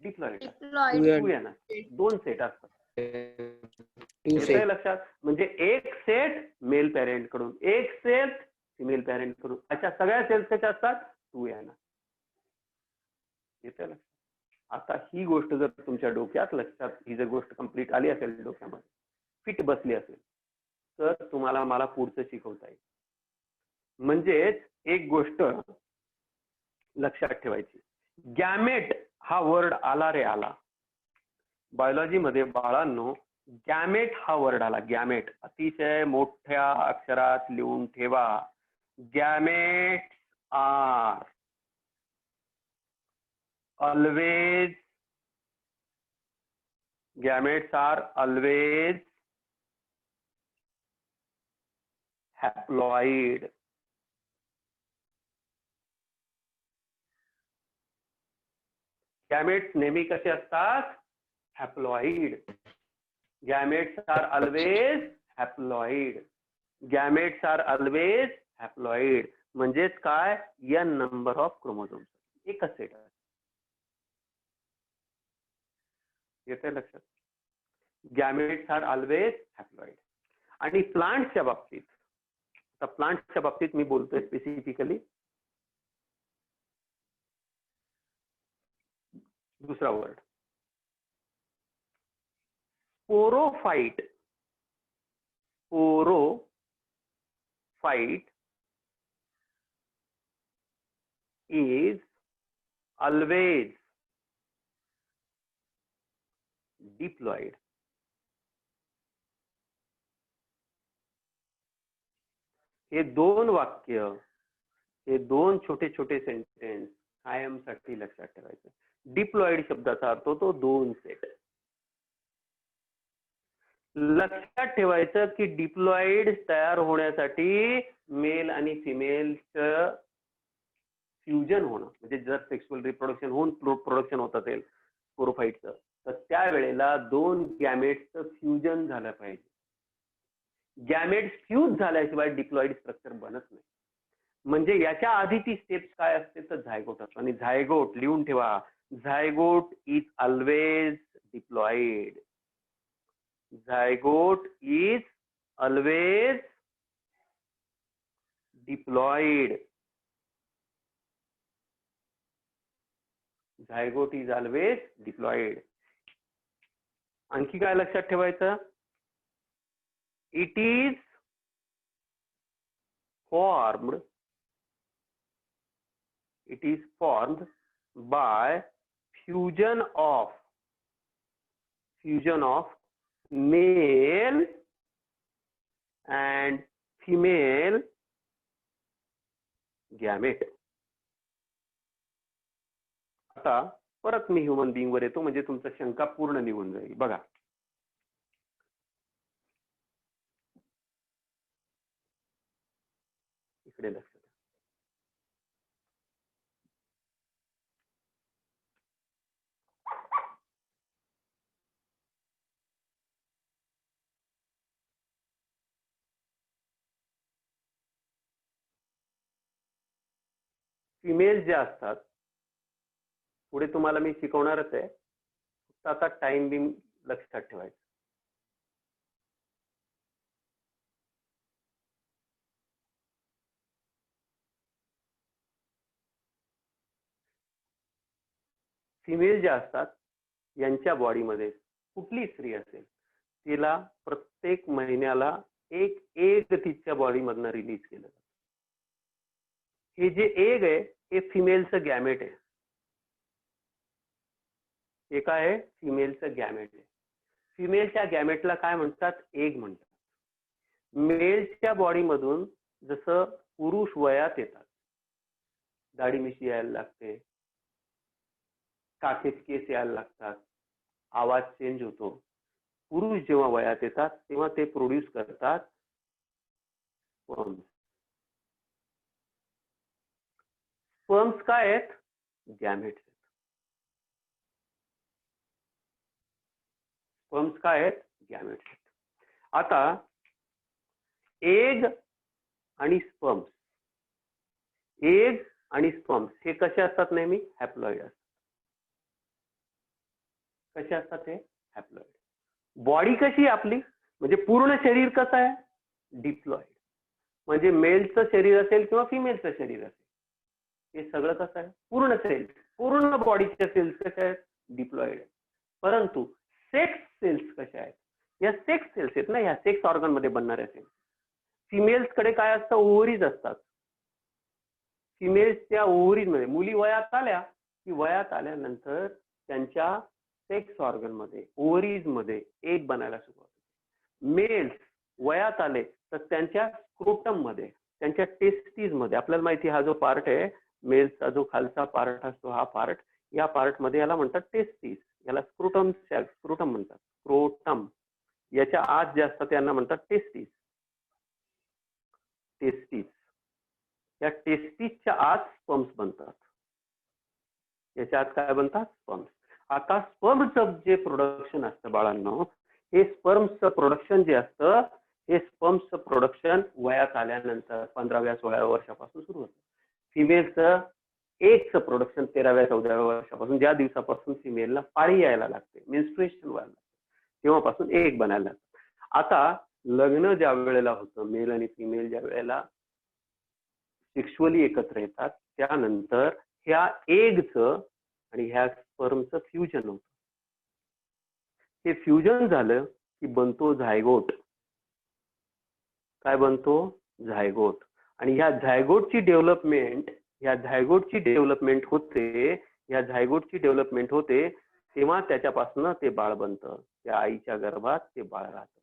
डिप्लॉइड. Diploid. 2n असतात. 2 सेट असतात. 2 येतंय सेट. लक्षात? म्हणजे एक सेट मेल पॅरेंट कडून, एक सेट फिमेल पॅरेंट कडून, अशा सगळ्या सेल्स कशा असतात? 2n. येतंय लक्षात? आता ही गोष्ट जर तुमच्या डोक्यात लक्षात, ही जर गोष्ट कंप्लीट आली असेल डोक्यामध्ये, फिट बसली असेल, तर तुम्हाला मला पुढचं शिकवता येईल. म्हणजेच एक गोष्ट लक्षात ठेवायची, गॅमेट हा वर्ड आला रे आला. बायोलॉजी मध्ये बाळांनो गॅमेट हा वर्ड आला. गॅमेट अतिशय मोठ्या अक्षरात लिहून ठेवा. Gametes are always haploid. Gametes नेहमी कसे असतात? Haploid. Gametes are always haploid. Gametes are always haploid. म्हणजेच काय? n number of chromosomes. एकच सेट आहे. येते लक्षात? Gametes are always haploid. आणि प्लांट्सच्या बाबतीत, आता प्लांट्सच्या बाबतीत मी बोलतोय स्पेसिफिकली, दुसरा word sporophyte. Sporophyte is always diploid. हे 2 वाक्य, हे 2 छोटे छोटे सेंटेन्स कायमसाठी लक्षात ठेवायचं. डिप्लॉइड शब्दाचा अर्थ होतो 2 सेट. लक्षात ठेवायचं की डिप्लॉइड तयार होण्यासाठी मेल आणि फिमेलचं फ्युजन होणं, म्हणजे जर सेक्शुअल रिप्रोडक्शन होऊन प्रोडक्शन होत असेल स्पोरोफाइटचं, तर त्यावेळेला 2 गॅमेट्सचं फ्युजन झालं पाहिजे. गॅमेट्स फ्यूज झाल्याशिवाय डिप्लॉइड स्ट्रक्चर बनत नाही. म्हणजे याच्या आधीची स्टेप्स काय असते? तर झायगोट असतो. आणि झायगोट लिहून ठेवा, zygote is always diploid. Zygote is always diploid. Zygote is always diploid. आणखी काय लक्षात ठेवायचं? It is formed by fusion of male and female gamete. आता परत मी ह्युमन बिंग वर येतो म्हणजे तुमचा शंका पूर्ण निघून जाईल. बघा, इकडे लक्ष द्या. फिमेल जे असतात, पुढे तुम्हाला मी शिकवणारच आहे, फक्त आता टाइम बिंग लक्षात ठेवायचं. फिमेल जे असतात यांच्या बॉडीमध्ये कुठली स्त्री असेल तिला प्रत्येक महिन्याला एक एग तिच्या बॉडीमधनं रिलीज केलं जातं. हे जे एग आहे हे फिमेलचं गॅमेट आहे. हे काय आहे? फिमेलचं गॅमेट आहे. फिमेलच्या गॅमेटला काय म्हणतात? एग म्हणतात. मेलच्या बॉडीमधून जसं पुरुष वयात येतात, दाढी मिशी यायला लागते, काखेत केस यायला लागतात, आवाज चेंज होतो. पुरुष जेव्हा वयात येतात तेव्हा ते प्रोड्यूस करतात स्पर्म्स. स्पर्म्स काय आहेत? गॅमेट्स. स्पर्म्स काय आहेत? गॅमेट्स. आता एग आणि स्पर्म्स, एग आणि स्पर्म्स हे कसे असतात? नेहमी हॅप्लॉइड असतात. कसे असतात ते? हॅप्लॉइड. बॉडी कशी आपली म्हणजे पूर्ण शरीर कसं आहे? डिप्लॉइड. म्हणजे मेलचं शरीर असेल किंवा फिमेलचं शरीर असेल, हे सगळं कसं आहे? पूर्ण सेल्स, पूर्ण बॉडीच्या सेल्स कशा आहेत? डिप्लॉइड. परंतु सेक्स सेल्स कशा आहेत? या सेक्स सेल्स आहेत ना, या सेक्स ऑर्गन मध्ये बनणाऱ्या सेल्स. फिमेल्स कडे काय असतं? ओव्हरीज असतात. फिमेल्सच्या ओव्हरीज मध्ये मुली वयात आल्या की वयात आल्यानंतर त्यांच्या सेक्स ऑर्गन मध्ये, ओव्हरीज मध्ये एग बनायला सुरुवात होते. मेल्स वयात आले तर त्यांच्या स्क्रोटम मध्ये, त्यांच्या टेस्टीज मध्ये, आपल्याला माहिती हा जो पार्ट आहे मेल्सचा, जो खालचा पार्ट असतो हा पार्ट, या पार्ट मध्ये याला म्हणतात टेस्टीज, याला स्क्रोटम म्हणतात. स्क्रोटम याच्या आत जे असतात त्यांना म्हणतात टेस्टीज. टेस्टीज, या टेस्टीजच्या आत स्पर्म्स बनतात. याच्या आत काय बनतात? स्पर्म्स. आता स्पर्मचं जे प्रोडक्शन असतं बाळांनो, हे स्पर्मचं प्रोडक्शन जे असतं हे स्पर्मचं प्रोडक्शन वयात आल्यानंतर 15व्या-16व्या वर्षापासून सुरू होतं. फिमेलचं एगचं प्रोडक्शन 13व्या-14व्या वर्षापासून, ज्या दिवसापासून फिमेलला पाळी यायला लागते, मेन्स्ट्रुएशन व्हायला लागते, तेव्हापासून एग बनायला लागतं. आता लग्न ज्या वेळेला होतं, मेल आणि फिमेल ज्या वेळेला सेक्शुअली एकत्र येतात, त्यानंतर ह्या एगचं आणि ह्या स्पर्मचं फ्युजन होतं. हे फ्युजन झालं की बनतो झायगोट. काय बनतो? झायगोट. आणि ह्या झायगोटची डेव्हलपमेंट, होते तेव्हा त्याच्यापासून ते बाळ बनतं. त्या आईच्या गर्भात ते बाळ राहतं.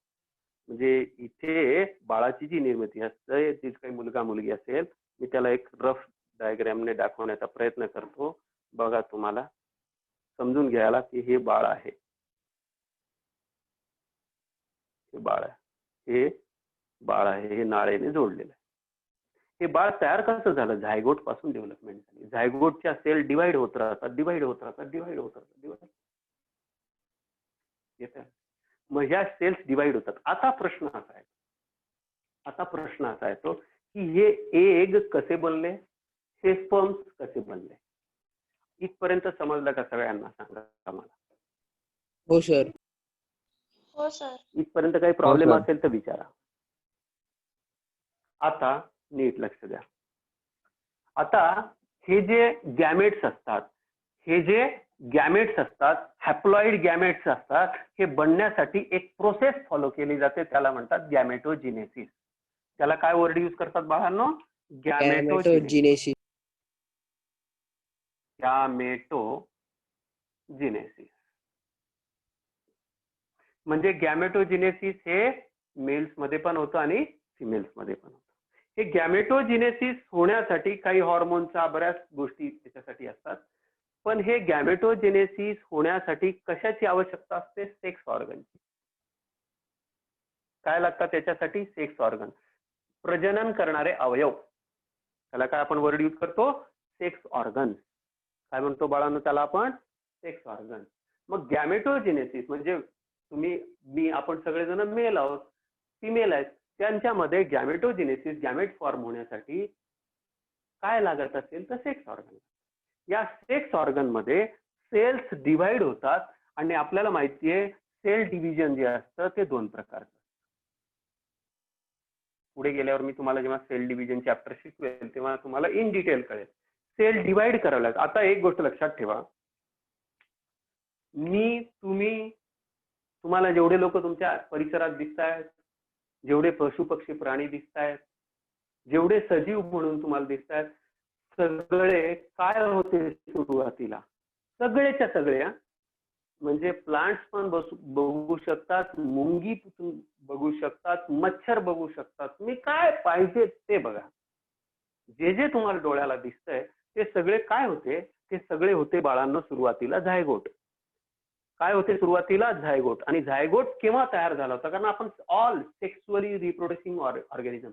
म्हणजे इथे बाळाची जी निर्मिती असते, जी काही मुलगा मुलगी असेल, मी त्याला एक रफ डायग्रामने दाखवण्याचा प्रयत्न करतो. बघा, तुम्हाला समजून घ्यायला की हे बाळ आहे, हे बाळ आहे, हे नाळेने जोडलेलं आहे. हे बाळ तयार कसं झालं? झायगोट पासून डेव्हलपमेंट झाली. झायगोटच्या सेल डिवाइड होत राहतात. मग ह्या सेल्स डिवाइड होतात. आता प्रश्न असा येतो की हे एग कसे बनले, हे स्पर्म्स कसे बनले? इथपर्यंत समजलं का सगळ्यांना? सांगा आम्हाला. हो सर. हो सर. इथपर्यंत काही प्रॉब्लेम असेल तर विचारा. आता नीट लक्ष द्या. आता हे जे गॅमेट्स असतात, हॅप्लॉइड गॅमेट्स असतात, हे बनण्यासाठी एक प्रोसेस फॉलो केली जाते, त्याला म्हणतात गॅमेटोजिनेसिस. त्याला काय वर्ड यूज करतात बाळांनो? गॅमेटोजिनेसिस. गॅमेटोजिनेसिस. म्हणजे गॅमेटोजिनेसिस हे मेल्स मध्ये पण होतं आणि फिमेल्स मध्ये पण होतं. हे गॅमेटोजिनेसिस होण्यासाठी काही हॉर्मोनच्या बऱ्याच गोष्टी त्याच्यासाठी असतात, पण हे गॅमेटोजेनेसिस होण्यासाठी कशाची आवश्यकता असते? सेक्स ऑर्गनची. काय लागतात त्याच्यासाठी? सेक्स ऑर्गन, प्रजनन करणारे अवयव. त्याला काय आपण वर्ड यूज करतो? Sex organ. काय म्हणतो बाळांनो त्याला आपण? Sex organ. मग गॅमेटोजेनेसिस म्हणजे आपण सगळेजण मेल आहोत, फिमेल आहेत, त्यांच्यामध्ये गॅमेटोजेनेसिस, गॅमेट फॉर्म होण्यासाठी काय लागत असेल तर सेक्स ऑर्गन. या सेक्स ऑर्गन मध्ये सेल्स डिव्हाइड होतात आणि आपल्याला माहिती आहे सेल डिव्हिजन जे असतं ते 2 प्रकारचं. पुढे गेल्यावर मी तुम्हाला जेव्हा सेल डिव्हिजन चॅप्टर शिकवेल तेव्हा तुम्हाला इन डिटेल कळेल. सेल डिव्हाइड करावं लागतं. आता एक गोष्ट लक्षात ठेवा, तुम्हाला जेवढे लोक तुमच्या परिसरात दिसत आहेत, जेवढे पशु पक्षी प्राणी दिसत आहेत, जेवढे सजीव म्हणून तुम्हाला दिसत आहेत, सगळे काय होते सुरुवातीला? सगळेच्या सगळ्या म्हणजे प्लांट्स पण बघू शकतात, मुंगी बघू शकतात, मच्छर बघू शकतात, तुम्ही काय पाहिजे ते बघा. जे जे तुम्हाला डोळ्याला दिसतंय ते सगळे काय होते? ते सगळे होते बाळांनो सुरुवातीला झायगोट. काय होते सुरुवातीला? झायगोट. आणि झायगोट केव्हा तयार झाला होता? कारण आपण ऑल सेक्सुअली रिप्रोड्युसिंग ऑर्गॅनिझम,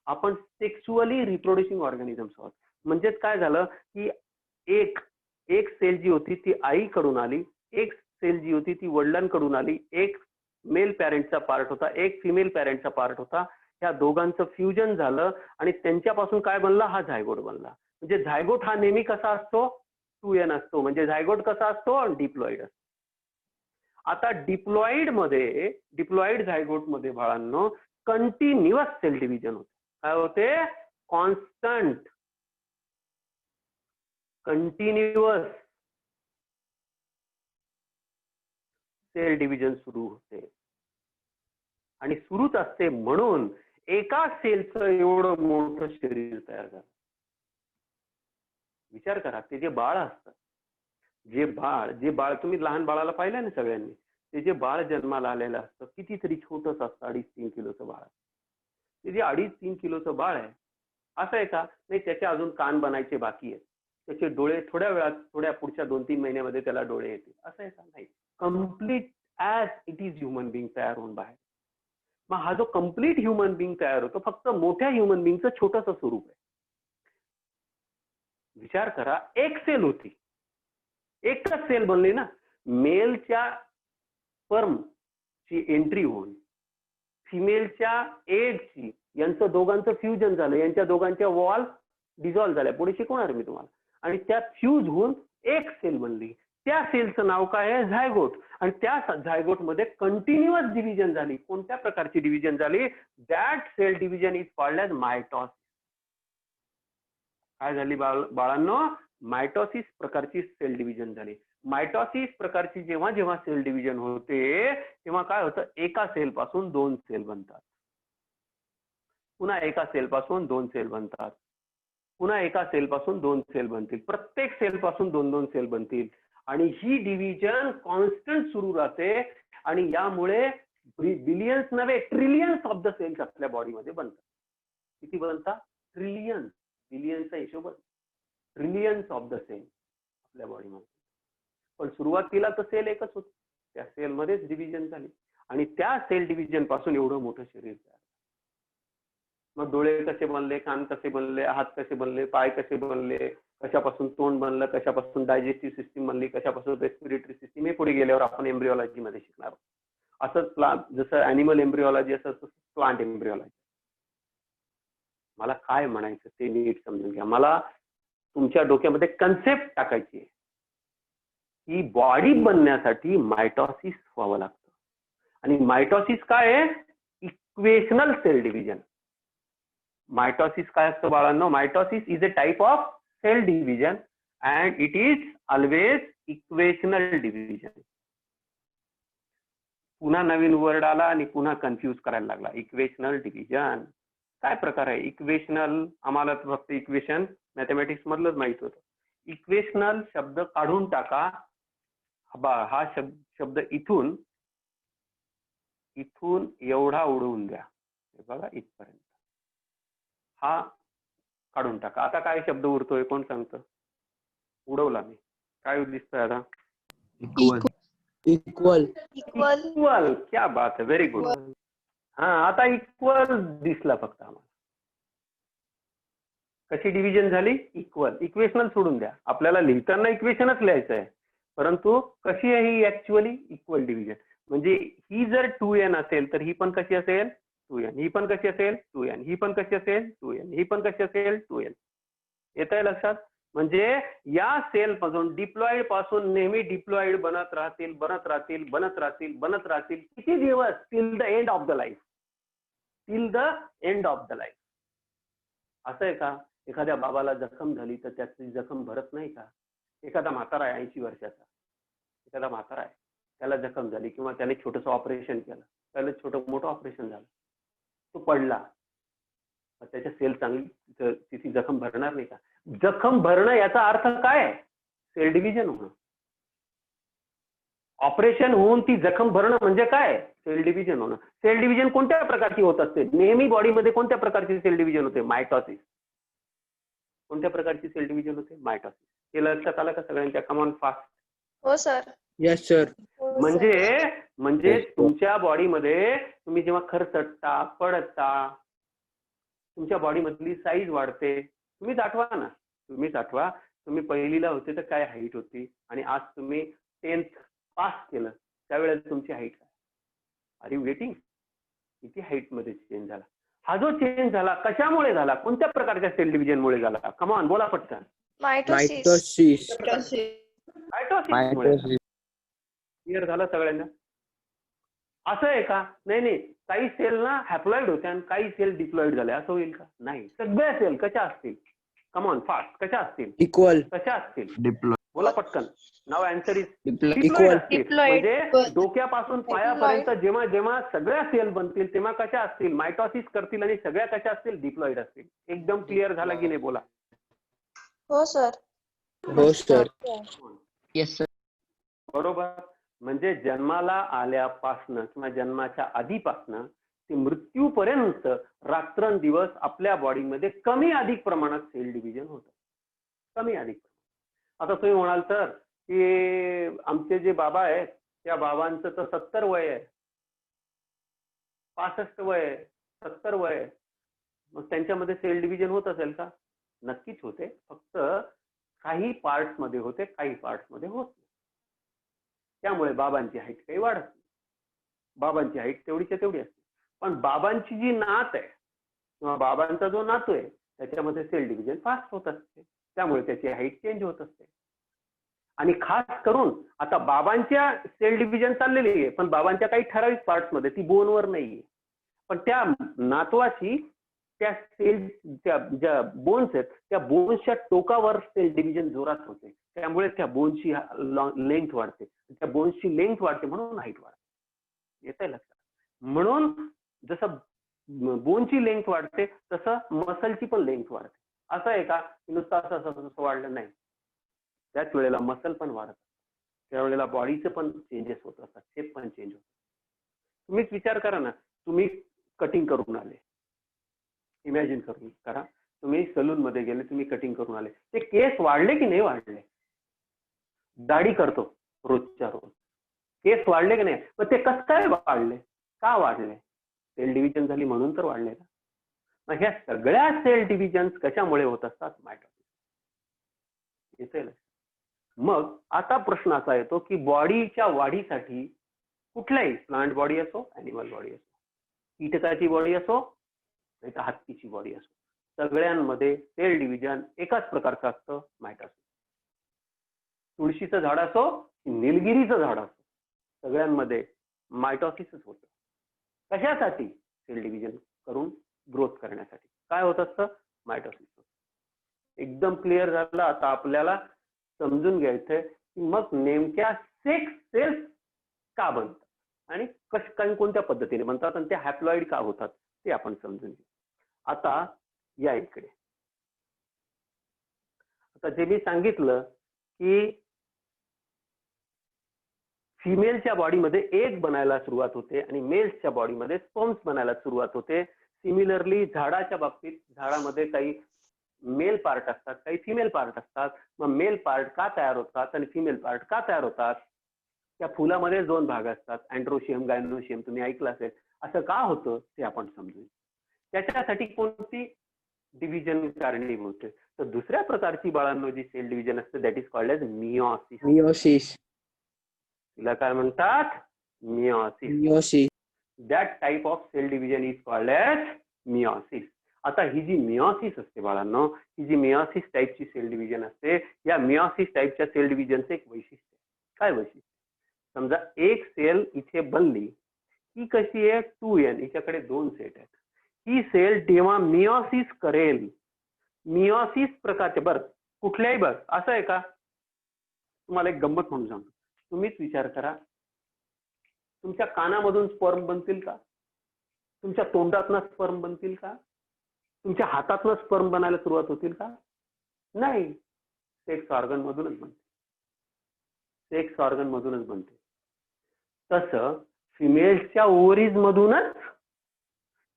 आपण सेक्सुअली रिप्रोड्युसिंग ऑर्गॅनिझम्स आहोत. म्हणजेच काय झालं की एक सेल जी होती ती आईकडून आली, एक सेल जी होती ती वडिलांकडून आली, एक मेल पॅरेंटचा पार्ट होता, एक फिमेल पॅरेंटचा पार्ट होता. या दोघांचं फ्युजन झालं आणि त्यांच्यापासून काय बनला? हा झायगोट बनला. म्हणजे झायगोट हा नेहमी कसा असतो? 2n असतो. म्हणजे झायगोट कसा असतो? डिप्लॉइड असतो. आता डिप्लॉइड झायगोट मध्ये बाळांनो कंटिन्युअस सेल डिव्हिजन होते. काय होते? कॉन्स्टंट कंटिन्युअस सेल डिव्हिजन सुरू होते आणि सुरूच असते. म्हणून एका सेलचं एवढं मोठं शरीर तयार झालं. विचार करा, ते जे बाळ असतं, जे बाळ तुम्ही लहान बाळाला पाहिलं ना सगळ्यांनी, ते जे बाळ जन्माला आलेलं असतं कितीतरी छोटंच असतं, 2.5-3 किलोचं बाळ. ते जे 2.5-3 किलोचं बाळ आहे असं आहे का? नाही, त्याचे अजून कान बनायचे बाकी आहेत, त्याचे डोळे थोड्या पुढच्या 2-3 महिन्यामध्ये त्याला डोळे येतील, असं आहे का? नाही. Complete as it is human being तयार होऊन बाहेर. मग हा जो कम्प्लीट ह्युमन बिंग तयार होतो फक्त मोठ्या ह्युमन बिंगचं छोटंसं स्वरूप आहे. विचार करा, एक सेल होती, एकच सेल बनली ना. मेलच्या स्पर्मची एंट्री होऊन फिमेलच्या एगची, यांचं दोघांचं फ्युजन झालं, यांच्या दोघांच्या वॉल डिझॉल्व्ह झाल्या, पुढे शिकवणार मी तुम्हाला. आणि त्या फ्यूज होऊन एक सेल बनली. त्या सेलचं नाव काय आहे? झायगोट. आणि त्या झायगोट मध्ये कंटिन्युअस डिव्हिजन झाली. कोणत्या प्रकारची डिव्हिजन झाली? That cell division is called as mitosis. काय झाली बाळांनो? मायटॉसिस प्रकारची सेल डिव्हिजन झाली. मायटॉसिस प्रकारची जेव्हा सेल डिव्हिजन होते तेव्हा काय होतं? एका सेल पासून 2 सेल बनतात, पुन्हा एका सेल पासून 2 सेल बनतात, पुन्हा एका सेल पासून 2 सेल बनतील, प्रत्येक सेल पासून 2-2 सेल बनतील. आणि ही डिव्हिजन कॉन्स्टंट सुरू राहते आणि यामुळे बिलियन्स नव्हे ट्रिलियन्स ऑफ द सेल्स आपल्या बॉडीमध्ये बनतात. किती बनतात? ट्रिलियन. बिलियनचा हिशोब, ट्रिलियन्स ऑफ द सेल आपल्या बॉडीमध्ये. पण सुरुवातीला तर सेल एकच होती, त्या सेलमध्येच डिव्हिजन झाली आणि त्या सेल डिव्हिजन पासून एवढं मोठं शरीर तयार. मग डोळे कसे बनले, कान कसे बनले, हात कसे बनले, पाय कसे बनले, कशापासून तोंड बनलं, कशापासून डायजेस्टिव्ह सिस्टीम बनली, कशापासून रेस्पिरेटरी सिस्टीम, हे पुढे गेल्यावर आपण एम्ब्रिओलॉजी मध्ये शिकणार. असंच प्लांट, जसं ॲनिमल एम्ब्रिओलॉजी असं प्लांट एम्ब्रिओलॉजी. मला काय म्हणायचं ते नीट समजून घ्या. मला तुमच्या डोक्यामध्ये कन्सेप्ट टाकायची आहे की बॉडी बनण्यासाठी मायटॉसिस व्हावं लागतं. आणि मायटॉसिस काय आहे? Equational sale division. मायटॉसिस काय असतं बाळांनो? Mitosis is a type of cell division and it is always equational division. पुन्हा नवीन वर्ड आला आणि पुन्हा कन्फ्यूज करायला लागला. इक्वेशनल डिव्हिजन काय प्रकार आहे? इक्वेशनल आम्हाला फक्त इक्वेशन मॅथमॅटिक्स मधलंच माहित होतं. इक्वेशनल शब्द काढून टाका. हा शब्द इथून एवढा उडवून द्या. हे बघा इथपर्यंत हा काढून टाका. आता काय शब्द उरतोय कोण सांगतं? उडवला मी. काय दिसतोय आता? इक्वल. इक्वल. इक्वल. क्या बात है, व्हेरी गुड. हा आता इक्वल दिसला फक्त आम्हाला. कशी डिव्हिजन झाली? इक्वल. इक्वेशनल सोडून द्या. आपल्याला लिहिताना इक्वेशनच लिहायचं आहे, परंतु कशी आहे ही ऍक्च्युअली? Equal division. म्हणजे ही जर 2n असेल तर ही पण कशी असेल? 2n. ही पण कशी असेल? 2n. ही पण कशी असेल? 2n. ही पण कशी असेल? 2n. येत आहे लक्षात? म्हणजे या सेल पासून डिप्लॉइड पासून नेहमी डिप्लॉइड बनत राहतील. किती दिवस? Till the end of the life. असं आहे का? एखाद्या बाबाला जखम झाली तर त्याची जखम भरत नाही का? एखादा म्हातारा आहे 80 वर्षाचा, एखादा म्हातारा आहे, त्याला जखम झाली किंवा त्याने छोटंसं ऑपरेशन केलं, त्याला छोटं मोठं ऑपरेशन झालं, तो पडला, त्याच्या सेल चांगली, तिची जखम भरणार नाही का? जखम भरणं याचा अर्थ काय? सेल डिव्हिजन होणं. ऑपरेशन होऊन ती जखम भरणं म्हणजे काय? सेल डिव्हिजन होणं. सेल डिव्हिजन कोणत्या प्रकारची होत असते? नेहमी बॉडीमध्ये कोणत्या प्रकारची सेल डिव्हिजन होते? मायटॉसिस. कोणत्या प्रकारची सेल डिव्हिजन होते? मायटॉसिस. हे लक्षात आलं का सगळ्यांच्या? Come on fast. हो सर. Yes sir. म्हणजे तुमच्या बॉडीमध्ये तुम्ही जेव्हा खरचटता, पडता, तुमच्या बॉडीमधली साईज वाढते. तुम्हीच आठवा तुम्ही पहिलीला होते तर काय हाईट होती आणि आज तुम्ही 10th पास केलं त्यावेळेला तुमची हाईट काय? Are you getting? किती हाईट मध्ये चेंज झाला? हा जो चेंज झाला कशामुळे झाला? कोणत्या प्रकारच्या सेल डिव्हिजन मुळे झाला? कम ऑन बोला पटकन. मायटोसिस. मायटॉसिस. क्लिअर झालं सगळ्यांना? असं आहे का? नाही, काही सेल ना हॅप्लॉइड होत्या आणि काही सेल डिप्लॉइड झाल्या, असं होईल का? नाही. सगळ्या सेल कशा असतील? Come on fast. कशा असतील? इक्वल. कशा असतील? डिप्लॉइड. बोला पटकन. नाव आन्सर इज इक्वल. म्हणजे डोक्यापासून पायापर्यंत जेव्हा जेव्हा सगळ्या सेल बनतील तेव्हा कशा असतील? मायटॉसिस करतील आणि सगळ्या कशा असतील? डिप्लॉइड असतील. एकदम क्लिअर झाला की नाही? बोला. हो सर. हो सर. Yes, sir. बरोबर. म्हणजे जन्माला आल्यापासनं किंवा जन्माच्या आधीपासनं ते मृत्यूपर्यंत रात्रंदिवस आपल्या बॉडीमध्ये कमी अधिक प्रमाणात सेल डिव्हिजन होतं. कमी अधिक. आता तुम्ही म्हणाल तर की आमचे जे बाबा आहेत त्या बाबांचं तर 70 वय आहे, 65 वय आहे, 70 वय आहे, मग त्यांच्यामध्ये सेल डिव्हिजन होत असेल का? नक्कीच होते. फक्त काही पार्ट्स मध्ये होते, काही पार्ट्स मध्ये होत नाही. त्यामुळे बाबांची हाईट काही वाढत नाही. बाबांची हाईट तेवढीच्या तेवढी असते. पण बाबांची जी नात आहे किंवा बाबांचा जो नातू आहे त्याच्यामध्ये सेल डिव्हिजन फास्ट होत असते. त्यामुळे त्याची हाईट चेंज होत असते. आणि खास करून आता बाबांच्या सेल डिव्हिजन चाललेली आहे, पण बाबांच्या काही ठराविक पार्ट्स मध्ये, ती बोनवर नाहीये. पण त्या नातवाची त्या सेल, त्या ज्या बोन्स आहेत त्या बोन्सच्या टोकावर सेल डिव्हिजन जोरात होते. त्यामुळे त्या बोनची लेंथ वाढते. त्या बोन्सची लेंथ वाढते म्हणून हाईट वाढते. येत आहे लक्षात? म्हणून जसं बोनची लेंथ वाढते तसं मसलची पण लेंथ वाढते. असं आहे का नुसतं असं वाढलं नाही? त्याच वेळेला मसल पण वाढत, त्यावेळेला बॉडीचं पण चेंजेस होत असतात, शेप पण चेंज होतात. तुम्हीच विचार करा ना, तुम्ही कटिंग करून आले, इमॅजिन करून करा, तुम्ही सलून मध्ये गेले, तुम्ही कटिंग करून आले, ते केस वाढले की नाही वाढले? दाढी करतो रोजच्या रोज, केस वाढले की नाही? पण ते कसं काय वाढले? का वाढले? सेल डिव्हिजन झाली म्हणून तर वाढले ना. मग ह्या सगळ्या सेल डिव्हिजन कशामुळे होत असतात? मायटॉसिस. येते. मग आता प्रश्न असा येतो की बॉडीच्या वाढीसाठी कुठल्याही, प्लांट बॉडी असो, ॲनिमल बॉडी असो, कीटकाची बॉडी असो नाही तर हत्तीची बॉडी असो, सगळ्यांमध्ये सेल डिव्हिजन एकाच प्रकारचं असतं, मायटॉसिस. तुळशीचं झाड असो की निलगिरीचं झाड असो, सगळ्यांमध्ये मायटॉसिसच होतं. कशासाठी? सेल डिव्हिजन करून ग्रोथ करण्यासाठी. काय होत असतं? मायटोसिस. एकदम क्लिअर झालं. आता आपल्याला समजून घ्यायचंय की मग नेमक्या सेक्स सेल्स का बनतात आणि काही कोणत्या पद्धतीने बनतात आणि ते हॅप्लॉइड का होतात ते आपण समजून घेऊ. आता या इकडे. आता जे मी सांगितलं की फिमेलच्या बॉडीमध्ये एग बनायला सुरुवात होते आणि मेल्सच्या बॉडीमध्ये स्पर्म्स बनायला सुरुवात होते. सिमिलरली झाडाच्या बाबतीत झाडामध्ये काही मेल पार्ट असतात, काही फिमेल पार्ट असतात. मग मेल पार्ट का तयार होतात आणि फिमेल पार्ट का तयार होतात? त्या फुलामध्ये 2 भाग असतात, अँड्रोशियम गायनोशियम, तुम्ही ऐकलं असेल. असं का होतं ते आपण समजू. त्याच्यासाठी कोणती डिव्हिजन कारणीभूत आहे? तर दुसऱ्या प्रकारची बाळांनो जी सेल डिव्हिजन असते that is called as meiosis. Meiosis. तिला काय म्हणतात? Meiosis. Meiosis. That type of cell division is called as meiosis. आता ही जी मियोसिस असते बाळांनो, ही जी मियोसिस टाईपची सेल डिव्हिजन असते, या मियोसिस टाईपच्या सेल डिव्हिजनचं एक वैशिष्ट्य. काय वैशिष्ट्य? समजा एक सेल इथे बनली, ही कशी आहे? 2n, हिच्याकडे 2 सेट आहेत. ही सेल जेव्हा मियोसिस करेल, मियोसिस प्रकारचे बरं कुठल्याही बरं असं आहे का? तुम्हाला एक गंमत म्हणून सांगतो. तुम्हीच विचार करा, तुमच्या कानामधून स्पर्म बनतील का? तुमच्या तोंडातनं स्पर्म बनतील का? तुमच्या हातातनं स्पर्म बनायला सुरुवात होतील का? नाही. सेक्स ऑर्गन मधूनच बनते. सेक्स ऑर्गन मधूनच बनते. तसं फिमेल्सच्या ओव्हरीज मधूनच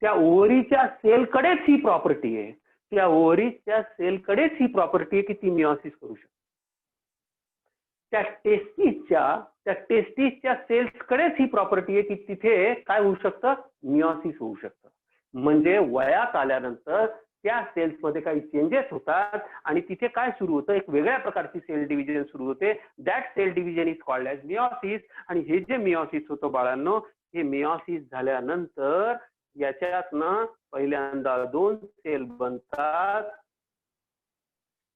त्या ओव्हरीच्या सेलकडेच ही प्रॉपर्टी आहे. त्या ओव्हरीच्या सेलकडेच ही प्रॉपर्टी आहे की ती मियोसिस करू शकते. त्या टेस्टिसच्या सेल्सकडेच ही प्रॉपर्टी आहे की तिथे काय होऊ शकतं? मियोसिस होऊ शकतं. म्हणजे वयात आल्यानंतर त्या सेल्समध्ये काही चेंजेस होतात आणि तिथे काय सुरू होतं? एक वेगळ्या प्रकारची सेल डिव्हिजन सुरू होते. That cell division is called as meiosis. आणि हे जे मियोसिस होतं बाळांनो, हे मियोसिस झाल्यानंतर याच्यातनं पहिल्यांदा 2 सेल बनतात.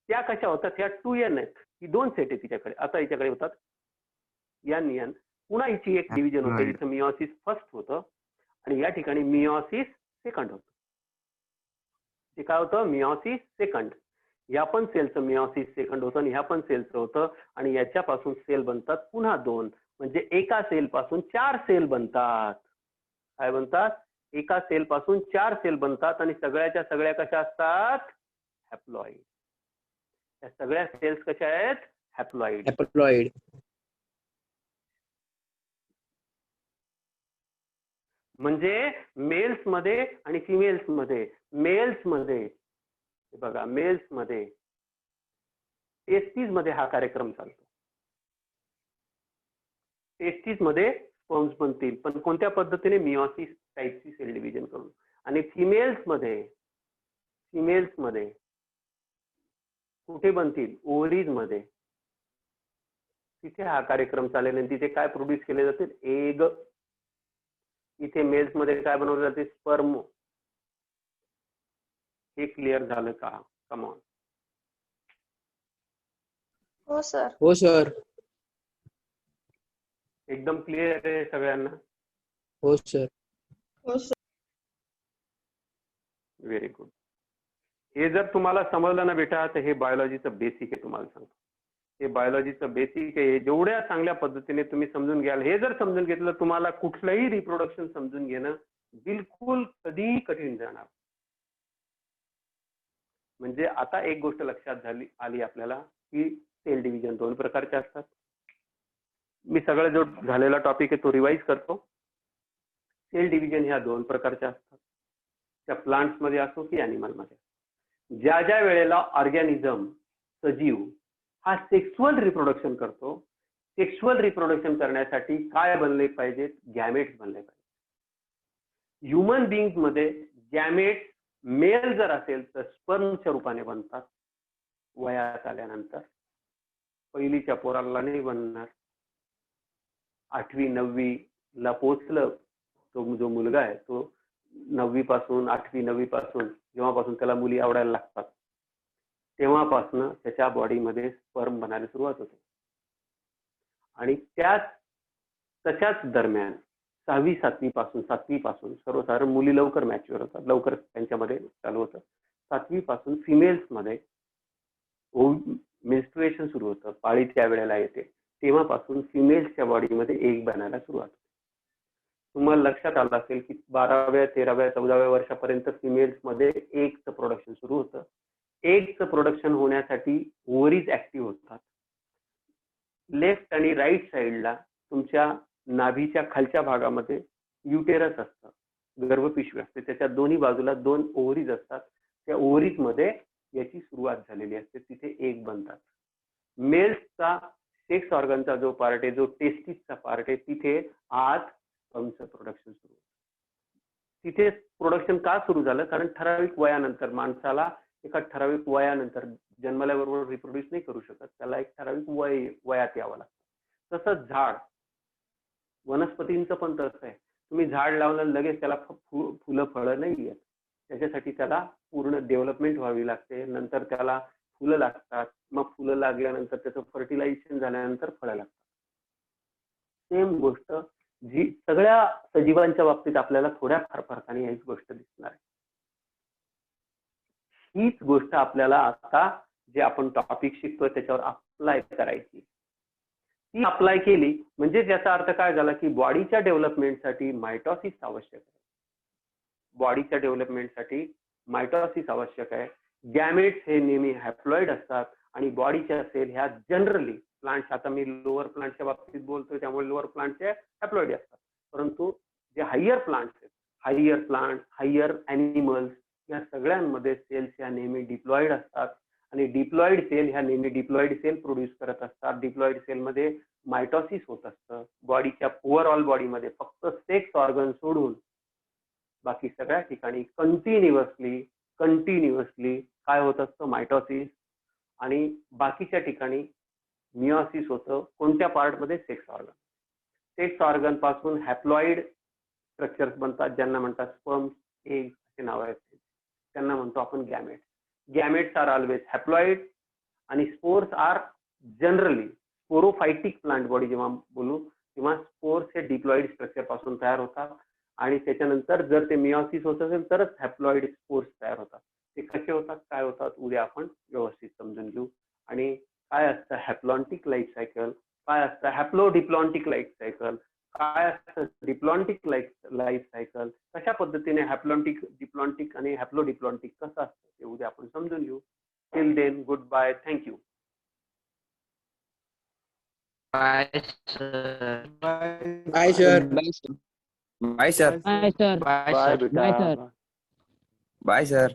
त्या कशा होतात? ह्या 2n आहेत. ही 2 सेट आहे तिच्याकडे. आता हिच्याकडे होतात n. पुन्हा हिची एक डिव्हिजन होते जिथे मियोसिस फर्स्ट होतं आणि या ठिकाणी मियोसिस सेकंड होतं. ते काय होतं? Meiosis second. या पण सेलचं मियोसिस सेकंड होतं आणि ह्या पण सेलचं होतं आणि याच्यापासून सेल बनतात पुन्हा 2. म्हणजे एका सेल पासून 4 सेल बनतात. काय बनतात? एका सेल पासून 4 सेल बनतात आणि सगळ्याच्या सगळ्या कशा असतात? हॅप्लॉइड. या सगळ्या सेल्स कशा आहेत? हॅप्लॉइड. हॅप्लॉइड. म्हणजे मेल्स मध्ये आणि फिमेल्स मध्ये, मेल्स मध्ये बघा, मेल्स मध्ये टेस्टिस मध्ये हा कार्यक्रम चालतो. टेस्टिस मध्ये स्पर्म्स बनतील पण कोणत्या पद्धतीने? मियोसिस टाईपची सेल डिव्हिजन करून. आणि फिमेल्स मध्ये कुठे बनतील? ओव्हरीज मध्ये. तिथे हा कार्यक्रम चालेल आणि तिथे काय प्रोड्यूस केले जातील? एग. इथे मेल्स मध्ये काय बनवले जाते? स्पर्म. हे क्लिअर झालं का? Come on. हो सर. हो सर. एकदम क्लिअर आहे सगळ्यांना? हो सर. हो सर. Very good. हे जर तुम्हाला समजलं ना बेटा तर हे बायोलॉजीचं बेसिक आहे. तुम्हाला सांगतो हे बायोलॉजीचं बेसिक आहे. जेवढ्या चांगल्या पद्धतीने तुम्ही समजून घ्याल, हे जर समजून घेतलं, तुम्हाला कुठलंही रिप्रोडक्शन समजून घेणं बिलकुल कधीही कठीण जाणार. म्हणजे आता एक गोष्ट लक्षात आली आपल्याला की सेल डिव्हिजन 2 प्रकारचे असतात. मी सगळं जो झालेला टॉपिक आहे तो रिवाइज करतो. सेल डिव्हिजन ह्या 2 प्रकारच्या असतात. त्या प्लांट्स मध्ये असो की अॅनिमल मध्ये. ज्या ज्या वेळेला ऑर्गॅनिझम, सजीव हा सेक्सुअल रिप्रोडक्शन करतो, सेक्सुअल रिप्रोडक्शन करण्यासाठी काय बनले पाहिजेत? गॅमेट्स बनले पाहिजेत. ह्युमन बिंग मध्ये गॅमेट्स मेल जर असेल तर स्पर्मच्या रूपाने बनतात. वयात आल्यानंतर पहिलीच्या पोराला नाही बनणार. 8वी 9वी ला पोचलं तो जो मुलगा आहे तो 9वी पासून 8वी 9वी पासून जेव्हापासून त्याला मुली आवडायला लागतात तेव्हापासून त्याच्या बॉडीमध्ये स्पर्म बनायला सुरुवात होते. आणि तशाच दरम्यान सातवी पासून सर्वसाधारण मुली लवकर मॅच्युअर होतात, लवकर त्यांच्यामध्ये चालू होतं. 7वी पासून फिमेल्समध्ये मेन्स्ट्रुएशन सुरू होतं, पाळी त्या वेळेला येते, तेव्हापासून फिमेल्सच्या बॉडीमध्ये एग बनायला सुरुवात होते. तुम्हाला लक्षात आलं असेल की 12व्या 13व्या 14व्या वर्षापर्यंत फिमेल्समध्ये एगचं प्रोडक्शन सुरू होतं. एगचं प्रोडक्शन होण्यासाठी ओव्हरीज ऍक्टिव्ह होतात. लेफ्ट आणि राईट साईडला तुमच्या नाभीच्या खालच्या भागामध्ये युटेरस असतं, गर्भपिशवी असते, त्याच्या दोन्ही बाजूला 2 ओव्हरीज असतात. त्या ओव्हरीज मध्ये याची सुरुवात झालेली असते, तिथे एग बनतात. मेल्सचा सेक्स ऑर्गनचा जो पार्ट आहे, जो टेस्टिसचा पार्ट आहे, तिथे आत स्पर्मचं प्रोडक्शन सुरू होतं. तिथे प्रोडक्शन का सुरू झालं? कारण ठराविक वयानंतर माणसाला एका ठराविक वयानंतर जन्मल्याबरोबर रिप्रोड्यूस नाही करू शकत, त्याला एक ठराविक वयात यावं लागतं. तसंच झाड, वनस्पतींचं पण तसं आहे. तुम्ही झाड लावलं लगेच त्याला फुलं फळं नाही येत, त्याच्यासाठी त्याला पूर्ण डेव्हलपमेंट व्हावी लागते, नंतर त्याला फुलं लागतात, मग फुलं लागल्यानंतर त्याचं फर्टिलायझेशन झाल्यानंतर फळं लागतात. सेम गोष्ट जी सगळ्या सजीवांच्या बाबतीत आपल्याला थोड्याफार फरकाने हीच गोष्ट दिसणार आहे. हीच गोष्ट आपल्याला आता जे आपण टॉपिक शिकतोय त्याच्यावर अप्लाय करायची. ती अप्लाय केली म्हणजे त्याचा अर्थ काय झाला की बॉडीच्या डेव्हलपमेंटसाठी मायटॉसिस आवश्यक आहे. बॉडीच्या डेव्हलपमेंटसाठी मायटॉसिस आवश्यक आहे. गॅमेट्स हे नेहमी हॅप्लॉइड असतात आणि बॉडीच्या सेल ह्या जनरली प्लांट्स, आता मी लोअर प्लांटच्या बाबतीत बोलतोय त्यामुळे लोअर प्लांटचे हॅप्लॉइड असतात, परंतु जे हायर प्लांट्स आहेत, हायर प्लांट, हायर ॲनिमल्स, या सगळ्यांमध्ये सेल्स ह्या नेहमी डिप्लॉइड असतात आणि डिप्लॉइड सेल ह्या नेहमी डिप्लॉइड सेल प्रोड्यूस करत असतात. डिप्लॉइड सेलमध्ये मायटॉसिस होत असतं. बॉडीच्या ओव्हरऑल बॉडीमध्ये फक्त सेक्स ऑर्गन सोडून बाकी सगळ्या ठिकाणी कंटिन्युअसली काय होत असतं? मायटॉसिस. आणि बाकीच्या ठिकाणी मिओसिस होतं. कोणत्या पार्टमध्ये? Sex organ. सेक्स ऑर्गन पासून हॅप्लॉइड स्ट्रक्चर्स बनतात, ज्यांना म्हणतात स्पर्म, एग असे नाव आहेत, त्यांना म्हणतो आपण gametes. Gametes are always haploid आणि spores are generally sporophytic plant body जेव्हा बोलू तेव्हा स्पोर्स हे डिप्लॉइड स्ट्रक्चर पासून तयार होतात आणि त्याच्यानंतर जर ते मिओसिस होत असेल तरच हॅप्लॉइड स्पोर्स तयार होतात. ते कसे होतात, काय होतात, उद्या आपण व्यवस्थित समजून घेऊ. आणि काय असतं हॅप्लॉन्टिक लाईफ सायकल, काय असतं हॅप्लोडिप्लॉन्टिक लाईफ सायकल, काय असतं डिप्लॉन्टिक लाईफ सायकल, कशा पद्धतीने हॅप्लॉन्टिक, डिप्लॉन्टिक आणि हॅप्लोडिप्लॉन्टिक कसं असतं ते उद्या आपण समजून घेऊ. Till then, good bye, thank you. Bye sir. Bye sir. Bye sir. Bye sir. Bye बेटा. Bye sir.